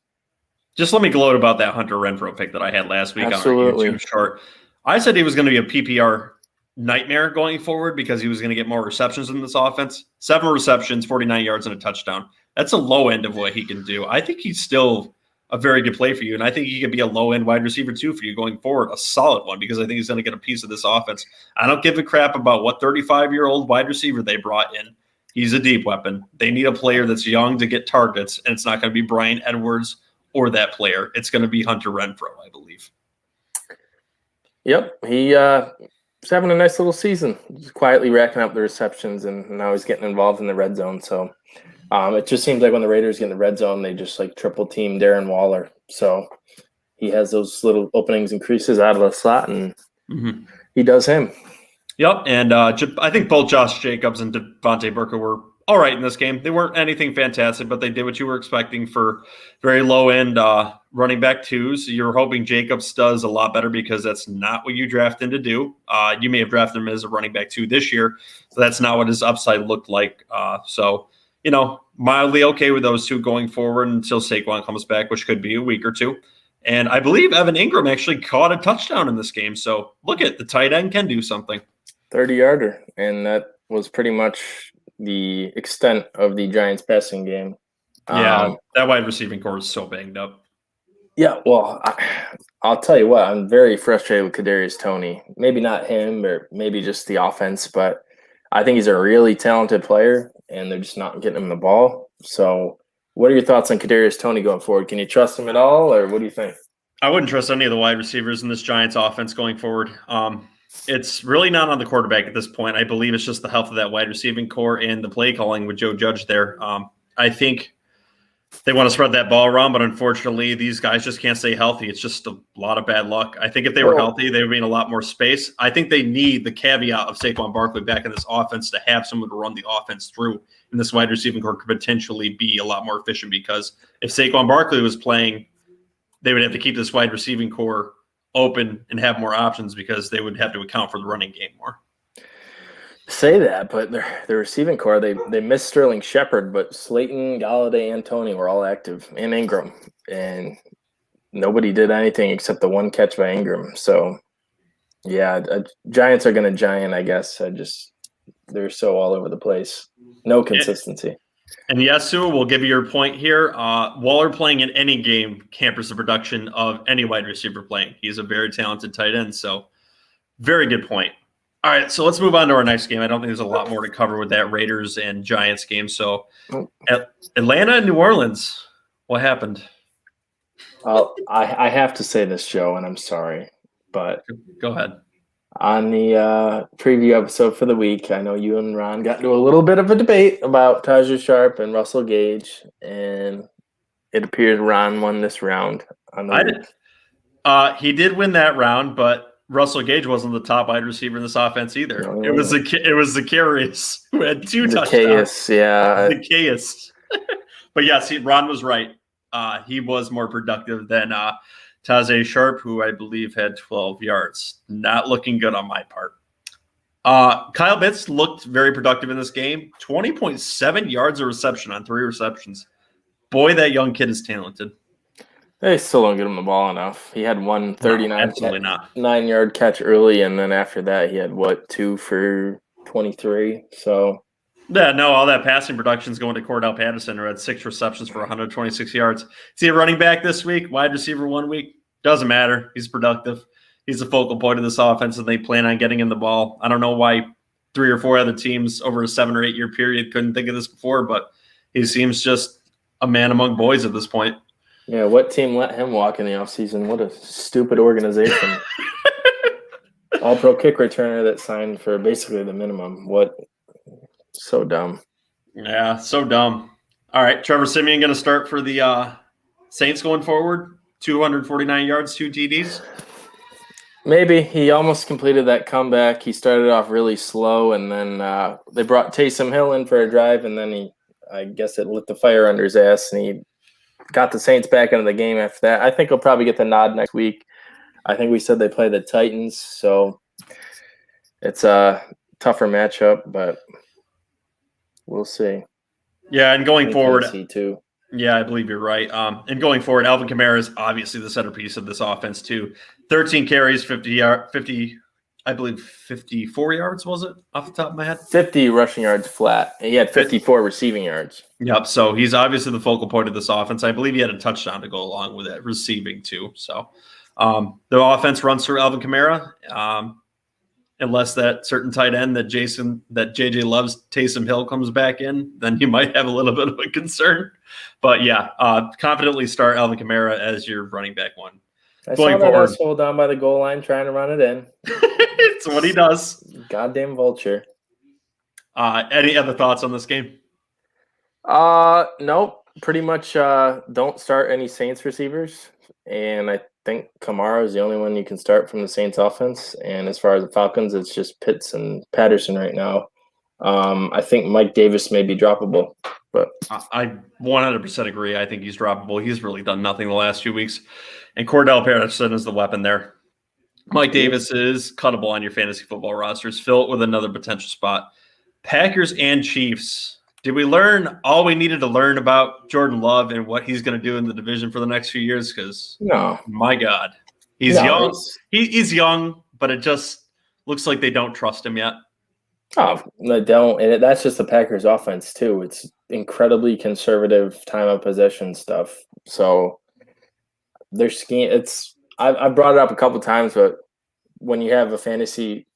Just let me gloat about that Hunter Renfrow pick that I had last week. Absolutely. On our YouTube short. I said he was going to be a PPR nightmare going forward because he was going to get more receptions in this offense. 7 receptions, 49 yards, and a touchdown. That's a low end of what he can do. I think he's still a very good play for you, and I think he could be a low-end wide receiver too for you going forward, a solid one, because I think he's going to get a piece of this offense. I don't give a crap about what 35-year-old wide receiver they brought in. He's a deep weapon. They need a player that's young to get targets, and it's not going to be Bryan Edwards or that player. It's going to be Hunter Renfrow, I believe. Yep, he he's having a nice little season. He's quietly racking up the receptions, and now he's getting involved in the red zone. So it just seems like when the Raiders get in the red zone, they just like triple team Darren Waller. So he has those little openings and creases out of the slot, and he does him. Yep, and I think both Josh Jacobs and Devontae Booker were all right in this game. They weren't anything fantastic, but they did what you were expecting for very low-end running back twos. You're hoping Jacobs does a lot better because that's not what you drafted him to do. You may have drafted him as a running back two this year, so that's not what his upside looked like. So, mildly okay with those two going forward until Saquon comes back, which could be a week or two. And I believe Evan Ingram actually caught a touchdown in this game. So look at the tight end can do something. 30-yarder, and that was pretty much the extent of the Giants passing game. Yeah, that wide receiving core is so banged up. Yeah, well, I'll tell you what, I'm very frustrated with Kadarius Toney. Maybe not him, or maybe just the offense, but I think he's a really talented player, and they're just not getting him the ball. So what are your thoughts on Kadarius Toney going forward? Can you trust him at all, or what do you think? I wouldn't trust any of the wide receivers in this Giants offense going forward. It's really not on the quarterback at this point. I believe it's just the health of that wide receiving core and the play calling with Joe Judge there. I think they want to spread that ball around, but unfortunately, these guys just can't stay healthy. It's just a lot of bad luck. I think if they were healthy, they would be in a lot more space. I think they need the caveat of Saquon Barkley back in this offense to have someone to run the offense through. And this wide receiving core could potentially be a lot more efficient because if Saquon Barkley was playing, they would have to keep this wide receiving core open and have more options because they would have to account for the running game more. Say that, but the receiving core, they missed Sterling Shepard, but Slayton, Galladay, and Toney were all active, and Ingram. And nobody did anything except the one catch by Ingram. So, yeah, Giants are going to giant, I guess. They're so all over the place. No consistency. And yes, Sue, we'll give you your point here. Waller playing in any game hampers the production of any wide receiver playing. He's a very talented tight end, so very good point. All right, so let's move on to our next game. I don't think there's a lot more to cover with that Raiders and Giants game. So Atlanta and New Orleans, what happened? I have to say this, Joe, and I'm sorry, but go ahead. On the preview episode for the week, I know you and Ron got into a little bit of a debate about Taja Sharp and Russell Gage, and it appears Ron won this round. He did win that round, but Russell Gage wasn't the top wide receiver in this offense either. No. It was Zacchaeus who had 2 touchdowns. Yeah. Zacchaeus. But yes, Ron was right. He was more productive than Taja Sharp, who I believe had 12 yards. Not looking good on my part. Kyle Pitts looked very productive in this game. 20.7 yards of reception on 3 receptions. Boy, that young kid is talented. They still don't get him the ball enough. He had one 39-yard catch early, and then after that he had, 2 for 23. So yeah, no, all that passing production is going to Cordell Patterson, who had 6 receptions for 126 yards. Is he a running back this week? Wide receiver 1 week? Doesn't matter. He's productive. He's the focal point of this offense, and they plan on getting him the ball. I don't know why 3 or 4 other teams over a 7 or 8 year period couldn't think of this before, but he seems just a man among boys at this point. Yeah, what team let him walk in the offseason? What a stupid organization. All-pro kick returner that signed for basically the minimum. So dumb. Yeah, so dumb. All right, Trevor Siemian going to start for the Saints going forward. 249 yards, 2 TDs. Maybe. He almost completed that comeback. He started off really slow, and then they brought Taysom Hill in for a drive, and then I guess it lit the fire under his ass, and he got the Saints back into the game after that. I think he'll probably get the nod next week. I think we said they play the Titans, so it's a tougher matchup, but we'll see. Yeah, and going forward, too. Yeah, I believe you're right. And going forward, Alvin Kamara is obviously the centerpiece of this offense too. 13 carries, 54 yards, was it, off the top of my head? 50 rushing yards flat. He had 54 receiving yards. Yep, so he's obviously the focal point of this offense. I believe he had a touchdown to go along with it, receiving too. So the offense runs through Alvin Kamara. Unless that certain tight end that JJ loves, Taysom Hill, comes back in, then you might have a little bit of a concern. But yeah, confidently start Alvin Kamara as your running back 1. I saw that asshole down by the goal line trying to run it in. It's what he does. Goddamn vulture. Any other thoughts on this game? Nope. Pretty much don't start any Saints receivers. And I think Kamara is the only one you can start from the Saints offense. And as far as the Falcons, it's just Pitts and Patterson right now. I think Mike Davis may be droppable. But I 100% agree. I think he's droppable. He's really done nothing the last few weeks. And Cordell Patterson is the weapon there. Mike Davis is cuttable on your fantasy football rosters. Fill it with another potential spot. Packers and Chiefs. Did we learn all we needed to learn about Jordan Love and what he's going to do in the division for the next few years? Because, No, my God, he's no, young. He's young, but it just looks like they don't trust him yet. oh, they don't, and that's just the Packers' offense too. It's incredibly conservative time of possession stuff. So their scheme. I brought it up a couple times, but when you have fantasy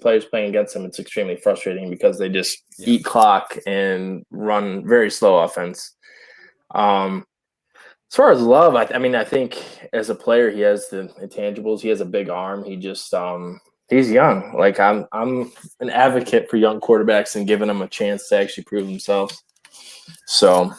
players playing against them, it's extremely frustrating because they just eat clock and run very slow offense. As far as Love, I think as a player, he has the intangibles. He has a big arm. He just he's young. Like I'm an advocate for young quarterbacks and giving them a chance to actually prove themselves. So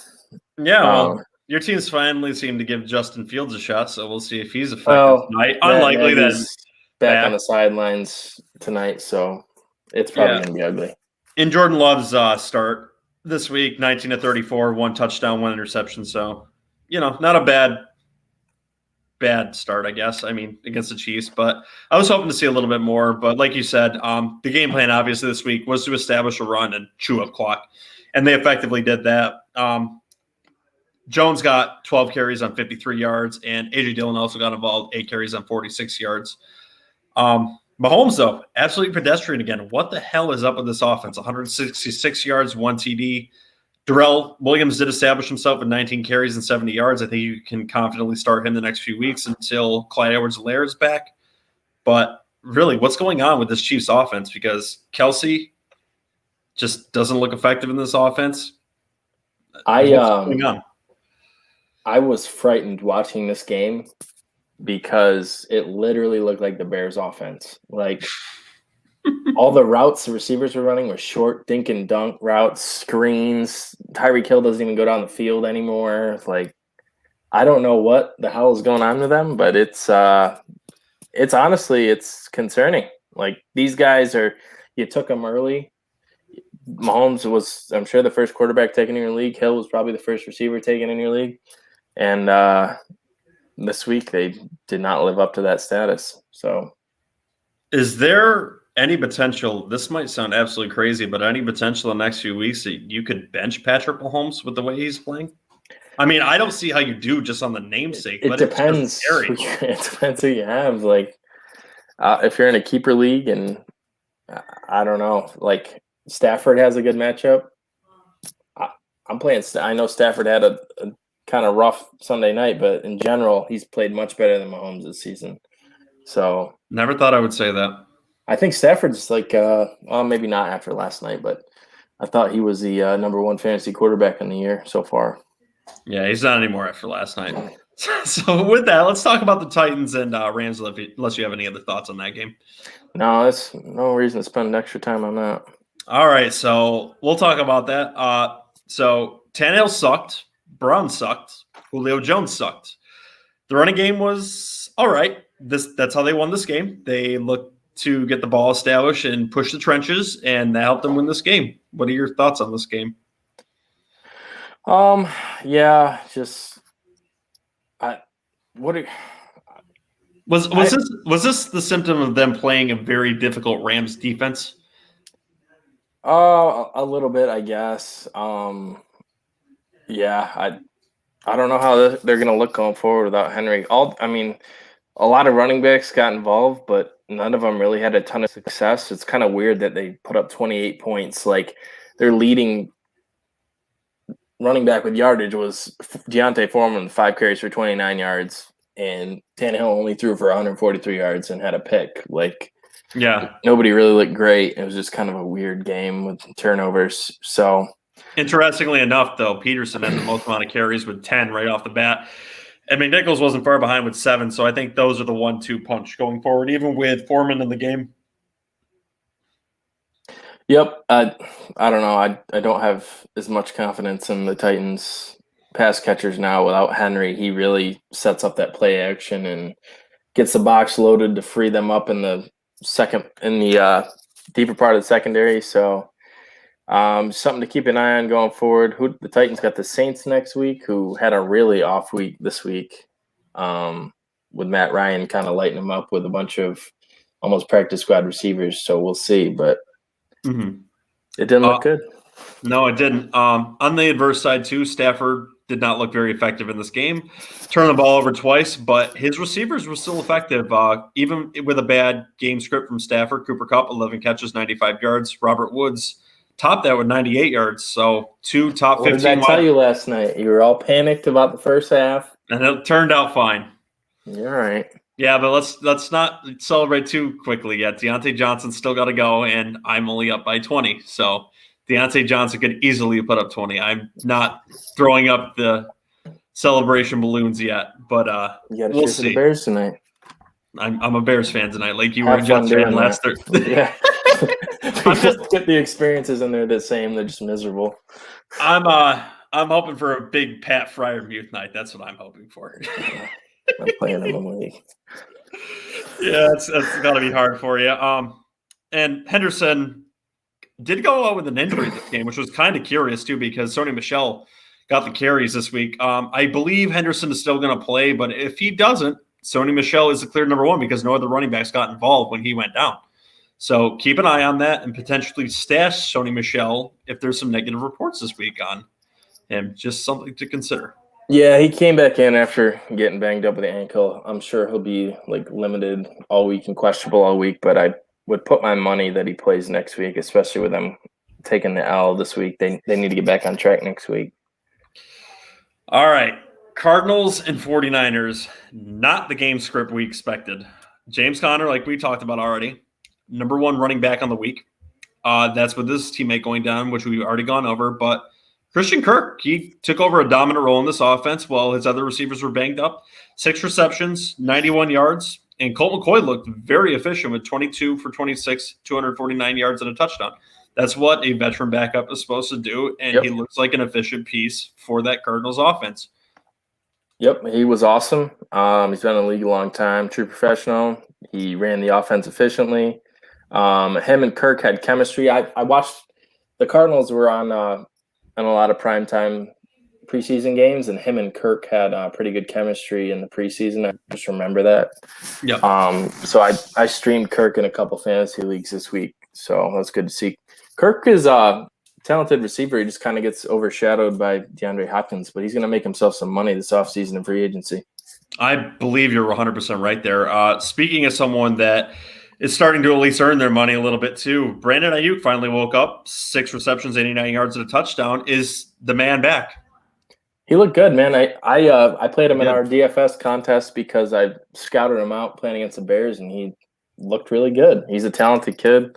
yeah, well, your team's finally seemed to give Justin Fields a shot, so we'll see if he's effective tonight. Unlikely that he's back on the sidelines tonight, so it's probably going to be ugly. In Jordan Love's start this week, 19 to 34, 1 touchdown, 1 interception. So, not a bad start, I guess. I mean, against the Chiefs, but I was hoping to see a little bit more. But like you said, the game plan obviously this week was to establish a run and chew up clock, and they effectively did that. Jones got 12 carries on 53 yards, and A.J. Dillon also got involved, 8 carries on 46 yards. Mahomes, though, absolutely pedestrian again. What the hell is up with this offense? 166 yards, 1 TD. Darrell Williams did establish himself with 19 carries and 70 yards. I think you can confidently start him the next few weeks until Clyde Edwards-Helaire is back. But really, what's going on with this Chiefs offense? Because Kelsey just doesn't look effective in this offense. What's going on? I was frightened watching this game because it literally looked like the Bears' offense. Like all the routes the receivers were running were short dink and dunk routes, screens. Tyreek Hill doesn't even go down the field anymore. Like I don't know what the hell is going on with them, but it's honestly concerning. Like these guys you took them early. Mahomes was, I'm sure, the first quarterback taken in your league. Hill was probably the first receiver taken in your league. And this week they did not live up to that status. So is there any potential, this might sound absolutely crazy, but any potential in the next few weeks that you could bench Patrick Mahomes with the way he's playing? I mean, I don't see how you do just on the namesake. It depends. It depends who you have. Like if you're in a keeper league and I don't know, like Stafford has a good matchup. I'm playing. I know Stafford had a kind of rough Sunday night, but in general, he's played much better than Mahomes this season. So never thought I would say that. I think Stafford's like, maybe not after last night, but I thought he was the number 1 fantasy quarterback in the year so far. Yeah, he's not anymore after last night. So with that, let's talk about the Titans and Rams, unless you have any other thoughts on that game. No, that's no reason to spend extra time on that. All right, so we'll talk about that. So Tannehill sucked. Brown sucked. Julio Jones sucked. The running game was all right. That's how they won this game. They looked to get the ball established and push the trenches, and that helped them win this game. What are your thoughts on this game? Yeah, just was this the symptom of them playing a very difficult Rams defense? A little bit, I guess. Yeah, I don't know how they're going to look going forward without Henry. A lot of running backs got involved, but none of them really had a ton of success. It's kind of weird that they put up 28 points. Like their leading running back with yardage was Deontay Foreman, 5 carries for 29 yards, and Tannehill only threw for 143 yards and had a pick. Like, yeah, nobody really looked great. It was just kind of a weird game with turnovers. So, interestingly enough, though, Peterson had the most amount of carries with 10 right off the bat. And McNichols wasn't far behind with 7, so I think those are the 1-2 punch going forward, even with Foreman in the game. Yep. I don't know. I don't have as much confidence in the Titans pass catchers now without Henry. He really sets up that play action and gets the box loaded to free them up in the deeper part of the secondary. So something to keep an eye on going forward. The Titans got the Saints next week, who had a really off week this week, with Matt Ryan kind of lighting them up with a bunch of almost practice squad receivers. So we'll see, but it didn't look good. No, it didn't. On the adverse side, too, Stafford did not look very effective in this game. Turned the ball over twice, but his receivers were still effective. Even with a bad game script from Stafford, Cooper Kupp, 11 catches, 95 yards. Robert Woods topped that with 98 yards. So 2 top What 15 did I tell you last night? You were all panicked about the first half. And it turned out fine. You're right. Yeah, but let's not celebrate too quickly yet. Deontay Johnson's still got to go, and I'm only up by 20. So Deontay Johnson could easily put up 20. I'm not throwing up the celebration balloons yet, but You got to we'll cheer for the see. Bears tonight. I'm a Bears fan tonight, like you Have were a fun Jets fan doing last that. Thursday. Yeah. I'm just Get the experiences in there the same. They're just miserable. I'm hoping for a big Pat Fryer mute night. That's what I'm hoping for. I'm playing in the league. Yeah, that's got to be hard for you. And Henderson did go out with an injury this game, which was kind of curious too, because Sony Michel got the carries this week. I believe Henderson is still going to play, but if he doesn't, Sony Michel is the clear number one because no other running backs got involved when he went down. So keep an eye on that and potentially stash Sony Michel if there's some negative reports this week on him. Just something to consider. Yeah, he came back in after getting banged up with the ankle. I'm sure he'll be like limited all week and questionable all week, but I would put my money that he plays next week, especially with them taking the L this week. They need to get back on track next week. All right. Cardinals and 49ers, not the game script we expected. James Conner, like we talked about already, number one running back on the week. That's with his teammate going down, which we've already gone over. But Christian Kirk, he took over a dominant role in this offense while his other receivers were banged up. 6 receptions, 91 yards. And Colt McCoy looked very efficient with 22 for 26, 249 yards and a touchdown. That's what a veteran backup is supposed to do, and He looks like an efficient piece for that Cardinals offense. Yep, he was awesome. He's been in the league a long time, true professional. He ran the offense efficiently. Him and Kirk had chemistry. I watched the Cardinals were on a lot of primetime preseason games, and him and Kirk had pretty good chemistry in the preseason. I just remember that. Yeah. So I streamed Kirk in a couple fantasy leagues this week, so that's good to see. Kirk is a talented receiver. He just kind of gets overshadowed by DeAndre Hopkins, but he's going to make himself some money this offseason in free agency. I believe you're 100% right there. Speaking of someone that is starting to at least earn their money a little bit too, Brandon Aiyuk finally woke up. 6 receptions, 89 yards and a touchdown. Is the man back? He looked good, man. I played him in our DFS contest because I scouted him out playing against the Bears, and he looked really good. He's a talented kid.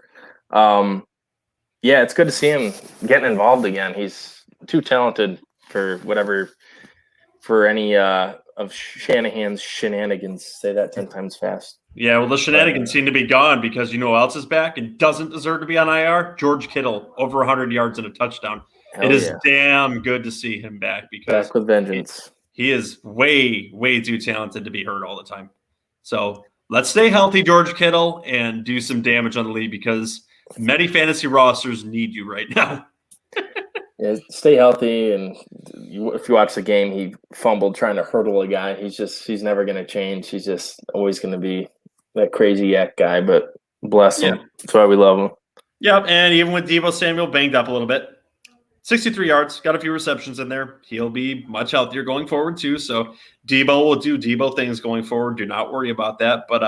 Yeah, it's good to see him getting involved again. He's too talented for any of Shanahan's shenanigans. Say that 10 times fast. Yeah, well, the shenanigans seem to be gone because you know who else is back and doesn't deserve to be on IR? George Kittle, over 100 yards and a touchdown. It is damn good to see him back because back with vengeance. He is way, way too talented to be hurt all the time. So let's stay healthy, George Kittle, and do some damage on the league because many fantasy rosters need you right now. Yeah, stay healthy, and if you watch the game, he fumbled trying to hurdle a guy. He's never going to change. He's just always going to be that crazy yak guy, but bless him. That's why we love him. Yep, and even with Deebo Samuel banged up a little bit, 63 yards, got a few receptions in there. He'll be much healthier going forward too, so Deebo will do Deebo things going forward. Do not worry about that, but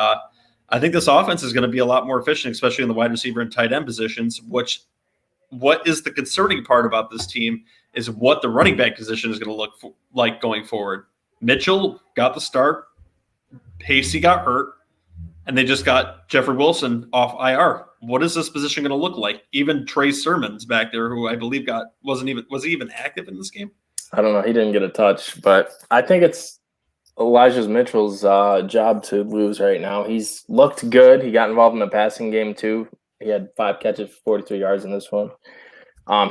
I think this offense is going to be a lot more efficient, especially in the wide receiver and tight end positions, what is the concerning part about this team is what the running back position is going to look like going forward. Mitchell got the start. Pacey got hurt. And they just got Jeffrey Wilson off IR. What is this position going to look like? Even Trey Sermon's back there, who I believe was he even active in this game? I don't know. He didn't get a touch, but I think it's Elijah Mitchell's job to lose right now. He's looked good. He got involved in the passing game too. He had 5 catches for 43 yards in this one.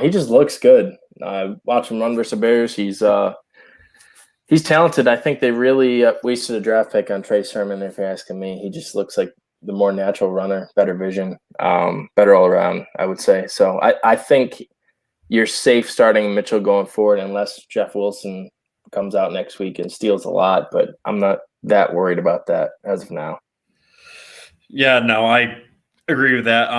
He just looks good. Watch him run versus the Bears. He's talented. I think they really wasted a draft pick on Trey Sermon, if you're asking me. He just looks like the more natural runner, better vision, better all around, I would say. So I think you're safe starting Mitchell going forward unless Jeff Wilson comes out next week and steals a lot. But I'm not that worried about that as of now. Yeah, no, I Agree with that.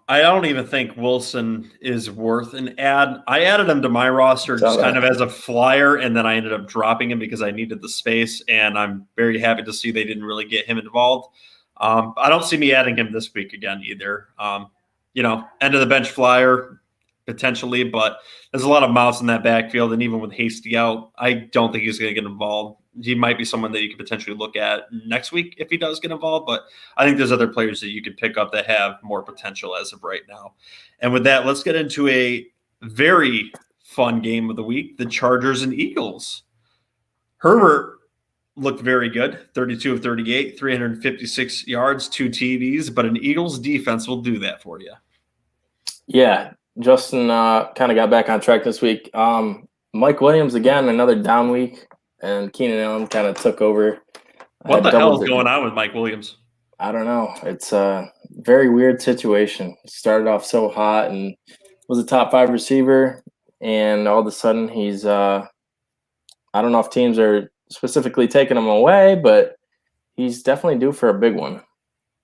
I don't even think Wilson is worth an add. I added him to my roster just kind of as a flyer, and then I ended up dropping him because I needed the space, and I'm very happy to see they didn't really get him involved. I don't see me adding him this week again either. End of the bench flyer potentially, but there's a lot of mouths in that backfield, and even with Hasty out, I don't think he's going to get involved. He might be someone that you could potentially look at next week if he does get involved, but I think there's other players that you could pick up that have more potential as of right now. And with that, let's get into a very fun game of the week, the Chargers and Eagles. Herbert looked very good, 32 of 38, 356 yards, 2 TDs, but an Eagles defense will do that for you. Yeah, Justin kind of got back on track this week. Mike Williams, again, another down week, and Keenan Allen kind of took over. What the hell is going on with Mike Williams? I don't know. It's a very weird situation. Started off so hot and was a top 5 receiver, and all of a sudden he's I don't know if teams are specifically taking him away, but he's definitely due for a big one.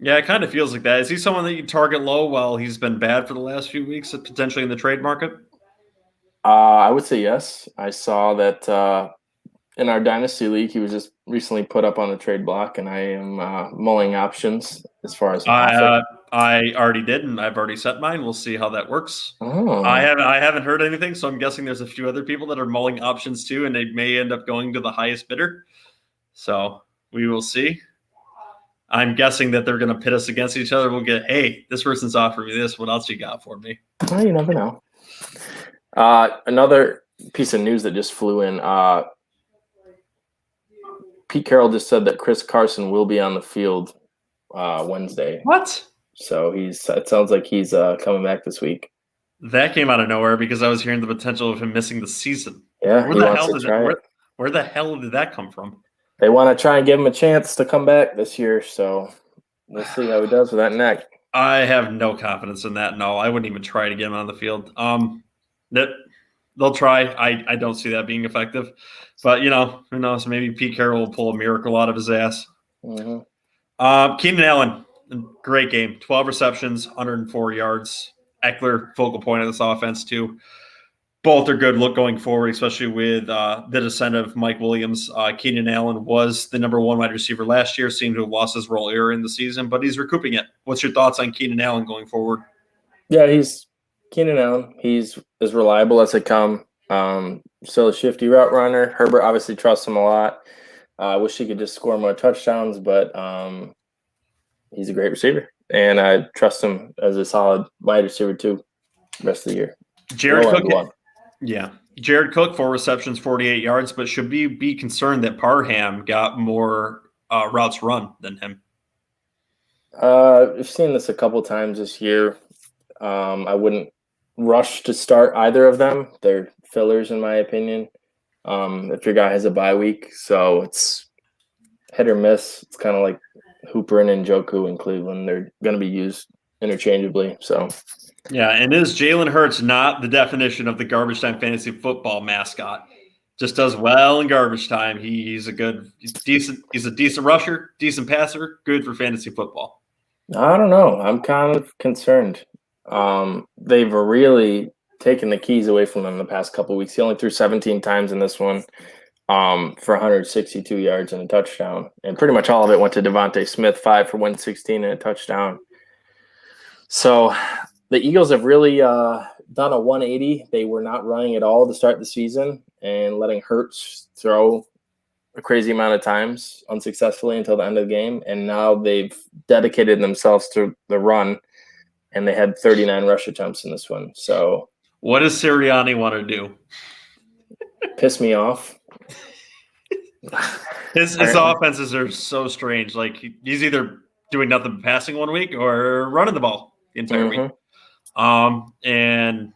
Yeah, it kind of feels like that. Is he someone that you target low while he's been bad for the last few weeks, potentially in the trade market? I would say yes. I saw that in our Dynasty League, he was just recently put up on the trade block, and I am mulling options as far as I already did, and I've already set mine. We'll see how that works. Oh. I haven't heard anything, so I'm guessing there's a few other people that are mulling options too, and they may end up going to the highest bidder. So we will see. I'm guessing that they're going to pit us against each other. We'll get, hey, this person's offering me this. What else you got for me? Well, you never know. Another piece of news that just flew in. Pete Carroll just said that Chris Carson will be on the field Wednesday. What? So it sounds like he's coming back this week. That came out of nowhere because I was hearing the potential of him missing the season. Yeah, where the hell did that come from? They want to try and give him a chance to come back this year, so we'll see how he does with that neck. I have no confidence in that. No, I wouldn't even try to get him on the field. They'll try. I don't see that being effective. But, who knows? Maybe Pete Carroll will pull a miracle out of his ass. Mm-hmm. Keenan Allen, great game. 12 receptions, 104 yards. Eckler, focal point of this offense, too. Both are good look going forward, especially with the descent of Mike Williams. Keenan Allen was the number 1 wide receiver last year, seemed to have lost his role earlier in the season, but he's recouping it. What's your thoughts on Keenan Allen going forward? Yeah, he's Keenan Allen. He's as reliable as they come. Still a shifty route runner. Herbert obviously trusts him a lot. I wish he could just score more touchdowns, but he's a great receiver. And I trust him as a solid wide receiver, too, the rest of the year. Jared Cook, 4 receptions, 48 yards, but should we be concerned that Parham got more routes run than him? I've seen this a couple times this year. I wouldn't rush to start either of them. They're fillers, in my opinion, if your guy has a bye week. So it's hit or miss. It's kind of like Hooper and Njoku in Cleveland. They're going to be used interchangeably. So, yeah, and is Jalen Hurts not the definition of the garbage time fantasy football mascot? Just does well in garbage time. He's a decent rusher, decent passer, good for fantasy football. I don't know. I'm kind of concerned. They've really taken the keys away from him the past couple of weeks. He only threw 17 times in this one for 162 yards and a touchdown. And pretty much all of it went to Devontae Smith, 5 for 116 and a touchdown. So the Eagles have really done a 180. They were not running at all to start the season and letting Hurts throw a crazy amount of times unsuccessfully until the end of the game. And now they've dedicated themselves to the run, and they had 39 rush attempts in this one. So what does Sirianni want to do? Piss me off. His offenses are so strange. Like he's either doing nothing but passing one week or running the ball the entire week. And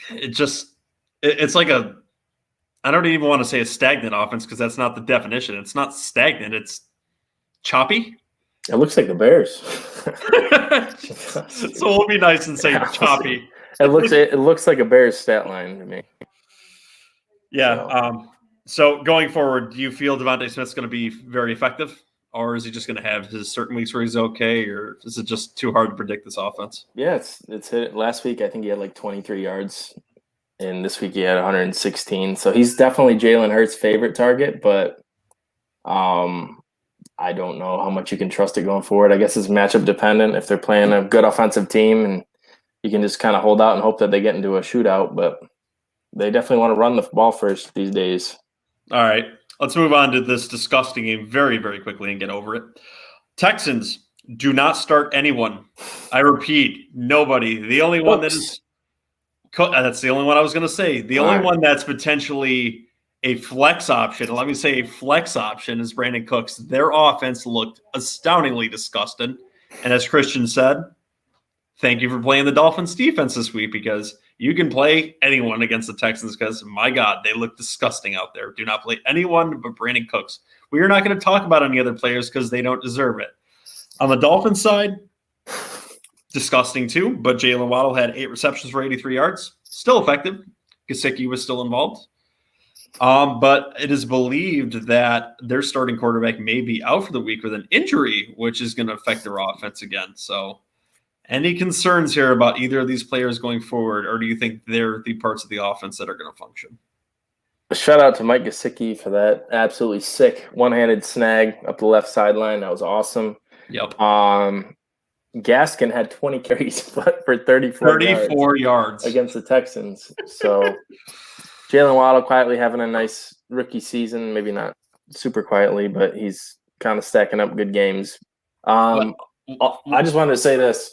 it's like I don't even want to say a stagnant offense because that's not the definition. It's not stagnant. It's choppy. It looks like the Bears. So we'll be nice and say choppy. It looks like a Bears stat line to me. Yeah. So going forward, do you feel Devontae Smith's going to be very effective or is he just going to have his certain weeks where he's okay, or is it just too hard to predict this offense? Yeah, it's hit. Last week, I think he had like 23 yards, and this week he had 116. So he's definitely Jalen Hurts' favorite target, but I don't know how much you can trust it going forward. I guess it's matchup dependent. If they're playing a good offensive team, and you can just kind of hold out and hope that they get into a shootout, but they definitely want to run the ball first these days. All right, let's move on to this disgusting game very, very quickly and get over it. Texans, do not start anyone. I repeat, nobody. The only one that is – that's the only one I was going to say. The only one that's potentially a flex option, let me say a flex option, is Brandon Cooks. Their offense looked astoundingly disgusting. And as Christian said, thank you for playing the Dolphins defense this week, because you can play anyone against the Texans because, my God, they look disgusting out there. Do not play anyone but Brandon Cooks. We are not going to talk about any other players because they don't deserve it. On the Dolphins side, disgusting too, but Jalen Waddle had 8 receptions for 83 yards. Still effective. Gesicki was still involved. But it is believed that their starting quarterback may be out for the week with an injury, which is going to affect their offense again. So any concerns here about either of these players going forward, or do you think they're the parts of the offense that are going to function? A shout out to Mike Gesicki for that absolutely sick one-handed snag up the left sideline. That was awesome. Yep. Gaskin had 20 carries for 34 yards against the Texans. So Jalen Waddle quietly having a nice rookie season, maybe not super quietly, but he's kind of stacking up good games. I just wanted to say this.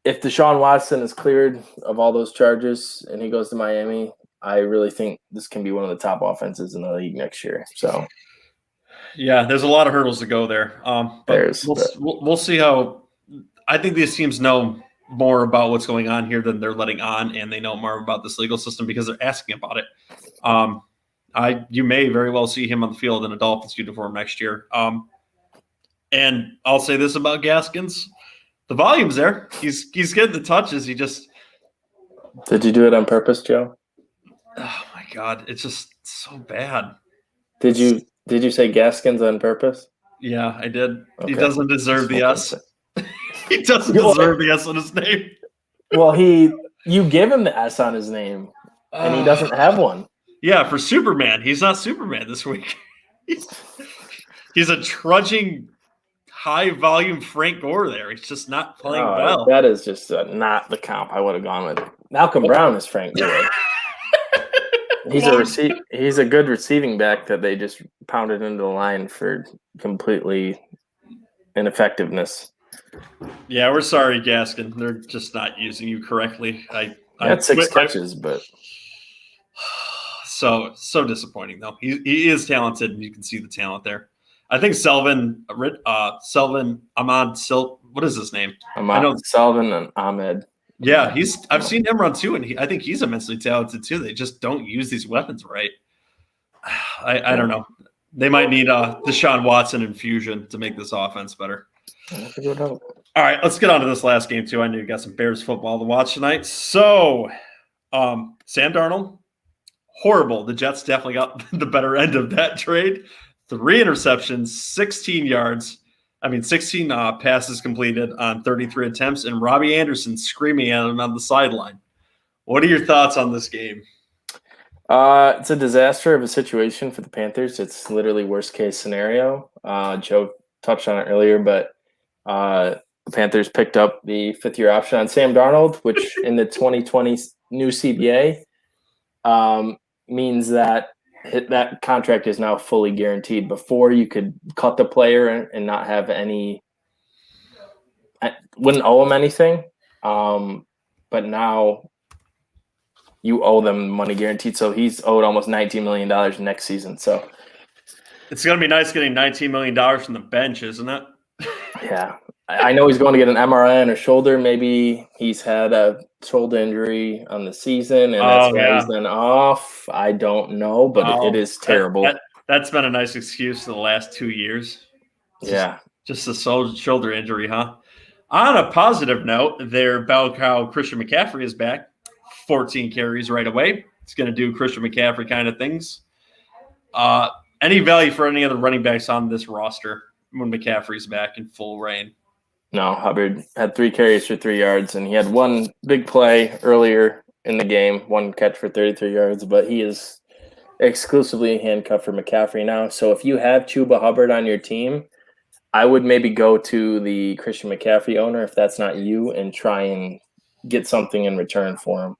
If Deshaun Watson is cleared of all those charges and he goes to Miami, I really think this can be one of the top offenses in the league next year. So, yeah, there's a lot of hurdles to go there. But we'll see how. I think these teams know more about what's going on here than they're letting on, and they know more about this legal system because they're asking about it. You may very well see him on the field in a Dolphins uniform next year. And I'll say this about Gaskins. The volume's there. He's getting the touches. He just – Did you do it on purpose, Joe? Oh, my God. It's just so bad. Did you say Gaskins on purpose? Yeah, I did. Okay. He doesn't deserve the S. He doesn't deserve the S on his name. Well, you give him the S on his name, and he doesn't have one. Yeah, for Superman. He's not Superman this week. He's a trudging – high-volume Frank Gore there. He's just not playing well. That is just not the comp I would have gone with. Malcolm Brown is Frank Gore. He's a good receiving back that they just pounded into the line for completely ineffectiveness. Yeah, we're sorry, Gaskin. They're just not using you correctly. I had 6 catches, but so disappointing though. He is talented, and you can see the talent there. I think Selvin Ahmad what is his name? Selvin and Ahmed. Yeah, I've seen him run too, and I think he's immensely talented too. They just don't use these weapons right. I don't know. They might need a Deshaun Watson infusion to make this offense better. All right, let's get on to this last game too. I know you got some Bears football to watch tonight. So, Sam Darnold, horrible. The Jets definitely got the better end of that trade. 3 interceptions, 16 passes completed on 33 attempts, and Robbie Anderson screaming at him on the sideline. What are your thoughts on this game? It's a disaster of a situation for the Panthers. It's literally worst case scenario. Joe touched on it earlier, but the Panthers picked up the 5th-year option on Sam Darnold, which in the 2020 new CBA means that that contract is now fully guaranteed. Before, you could cut the player and not have wouldn't owe him anything. But now you owe them money guaranteed. So he's owed almost $19 million next season. So it's going to be nice getting $19 million from the bench, isn't it? Yeah. I know he's going to get an MRI on his shoulder. Maybe he's had a shoulder injury on the season, and that's why he's been off. I don't know, but it is terrible. That's been a nice excuse for the last 2 years. Just a shoulder injury, huh? On a positive note, their bell cow Christian McCaffrey is back. 14 carries right away. It's going to do Christian McCaffrey kind of things. Any value for any of the running backs on this roster? when McCaffrey's back in full reign. No, Hubbard had 3 carries for 3 yards, and he had one big play earlier in the game, 1 catch for 33 yards, but he is exclusively handcuffed for McCaffrey now. So if you have Chuba Hubbard on your team, I would maybe go to the Christian McCaffrey owner, if that's not you, and try and get something in return for him.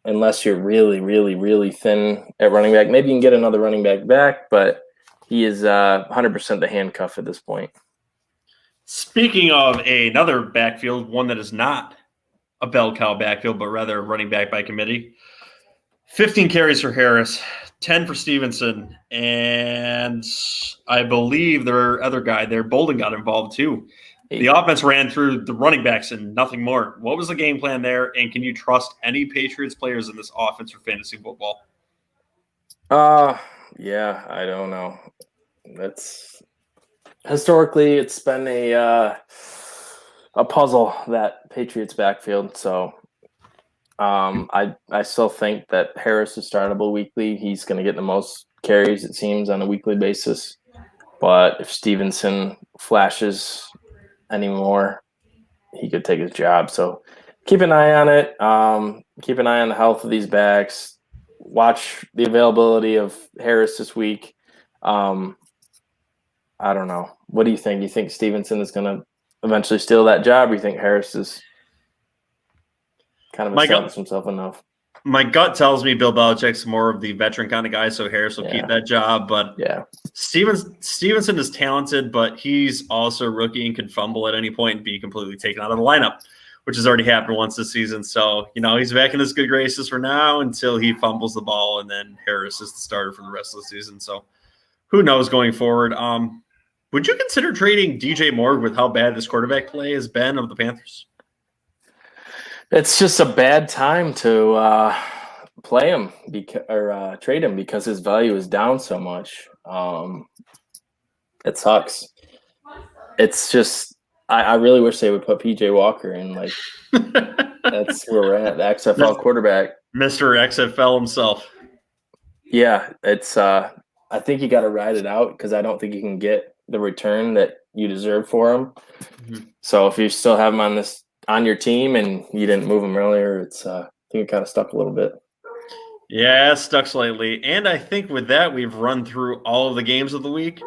Unless you're really, really, really thin at running back. Maybe you can get another running back, but he is 100% the handcuff at this point. Speaking of another backfield, one that is not a bell cow backfield, but rather a running back by committee, 15 carries for Harris, 10 for Stevenson, and I believe their other guy there, Bolden, got involved too. The offense ran through the running backs and nothing more. What was the game plan there, and can you trust any Patriots players in this offense for fantasy football? Yeah, I don't know. That's historically it's been a puzzle, that Patriots backfield. So I still think that Harris is startable weekly. He's going to get the most carries, it seems, on a weekly basis. But if Stevenson flashes anymore, he could take his job. So keep an eye on it. Keep an eye on the health of these backs. Watch the availability of Harris this week. I don't know. What do you think? Do you think Stevenson is going to eventually steal that job, or you think Harris is kind of established himself enough? My gut tells me Bill Belichick's more of the veteran kind of guy, so Harris will keep that job. But Stevenson is talented, but he's also a rookie and can fumble at any point and be completely taken out of the lineup, which has already happened once this season. So, he's back in his good graces for now until he fumbles the ball, and then Harris is the starter for the rest of the season. So who knows going forward? Would you consider trading DJ Moore with how bad this quarterback play has been of the Panthers? It's just a bad time to play him or trade him because his value is down so much. It sucks. It's just I really wish they would put PJ Walker in. Like that's where we're at. The XFL quarterback, Mr. XFL himself. Yeah, it's. I think you got to ride it out because I don't think you can get the return that you deserve for him. Mm-hmm. So if you still have him on your team and you didn't move him earlier, it's I think you're kind of stuck a little bit. Yeah, stuck slightly. And I think with that, we've run through all of the games of the week.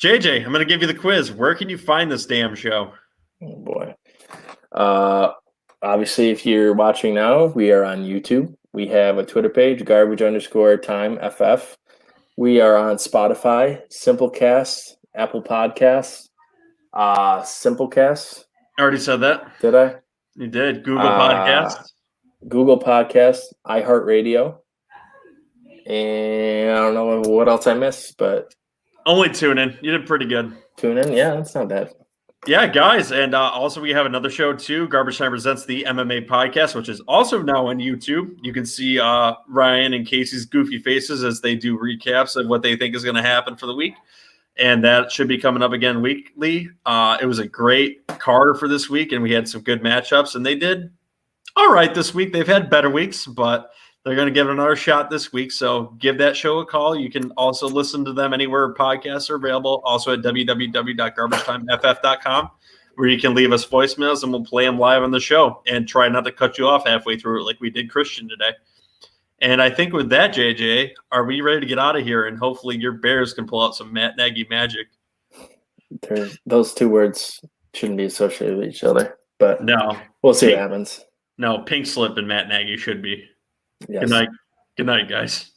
JJ, I'm going to give you the quiz. Where can you find this damn show? Oh, boy. Obviously, if you're watching now, we are on YouTube. We have a Twitter page, garbage_time FF. We are on Spotify, Simplecast, Apple Podcasts, Simplecast. I already said that. Did I? You did. Google Podcasts. Google Podcasts, iHeartRadio. And I don't know what else I missed, but only tune in. You did pretty good. Tune in? Yeah, that's not bad. Yeah, guys. And also we have another show too. Garbage Time presents the MMA podcast, which is also now on YouTube. You can see Ryan and Casey's goofy faces as they do recaps of what they think is going to happen for the week. And that should be coming up again weekly. It was a great card for this week, and we had some good matchups, and they did all right this week. They've had better weeks, but they're going to give it another shot this week. So give that show a call. You can also listen to them anywhere podcasts are available. Also at www.garbagetimeff.com, where you can leave us voicemails and we'll play them live on the show and try not to cut you off halfway through it like we did Christian today. And I think with that, JJ, are we ready to get out of here? And hopefully your Bears can pull out some Matt Nagy magic. Those two words shouldn't be associated with each other, but no, we'll see what happens. No, pink slip and Matt Nagy should be. Yes. Good night, guys.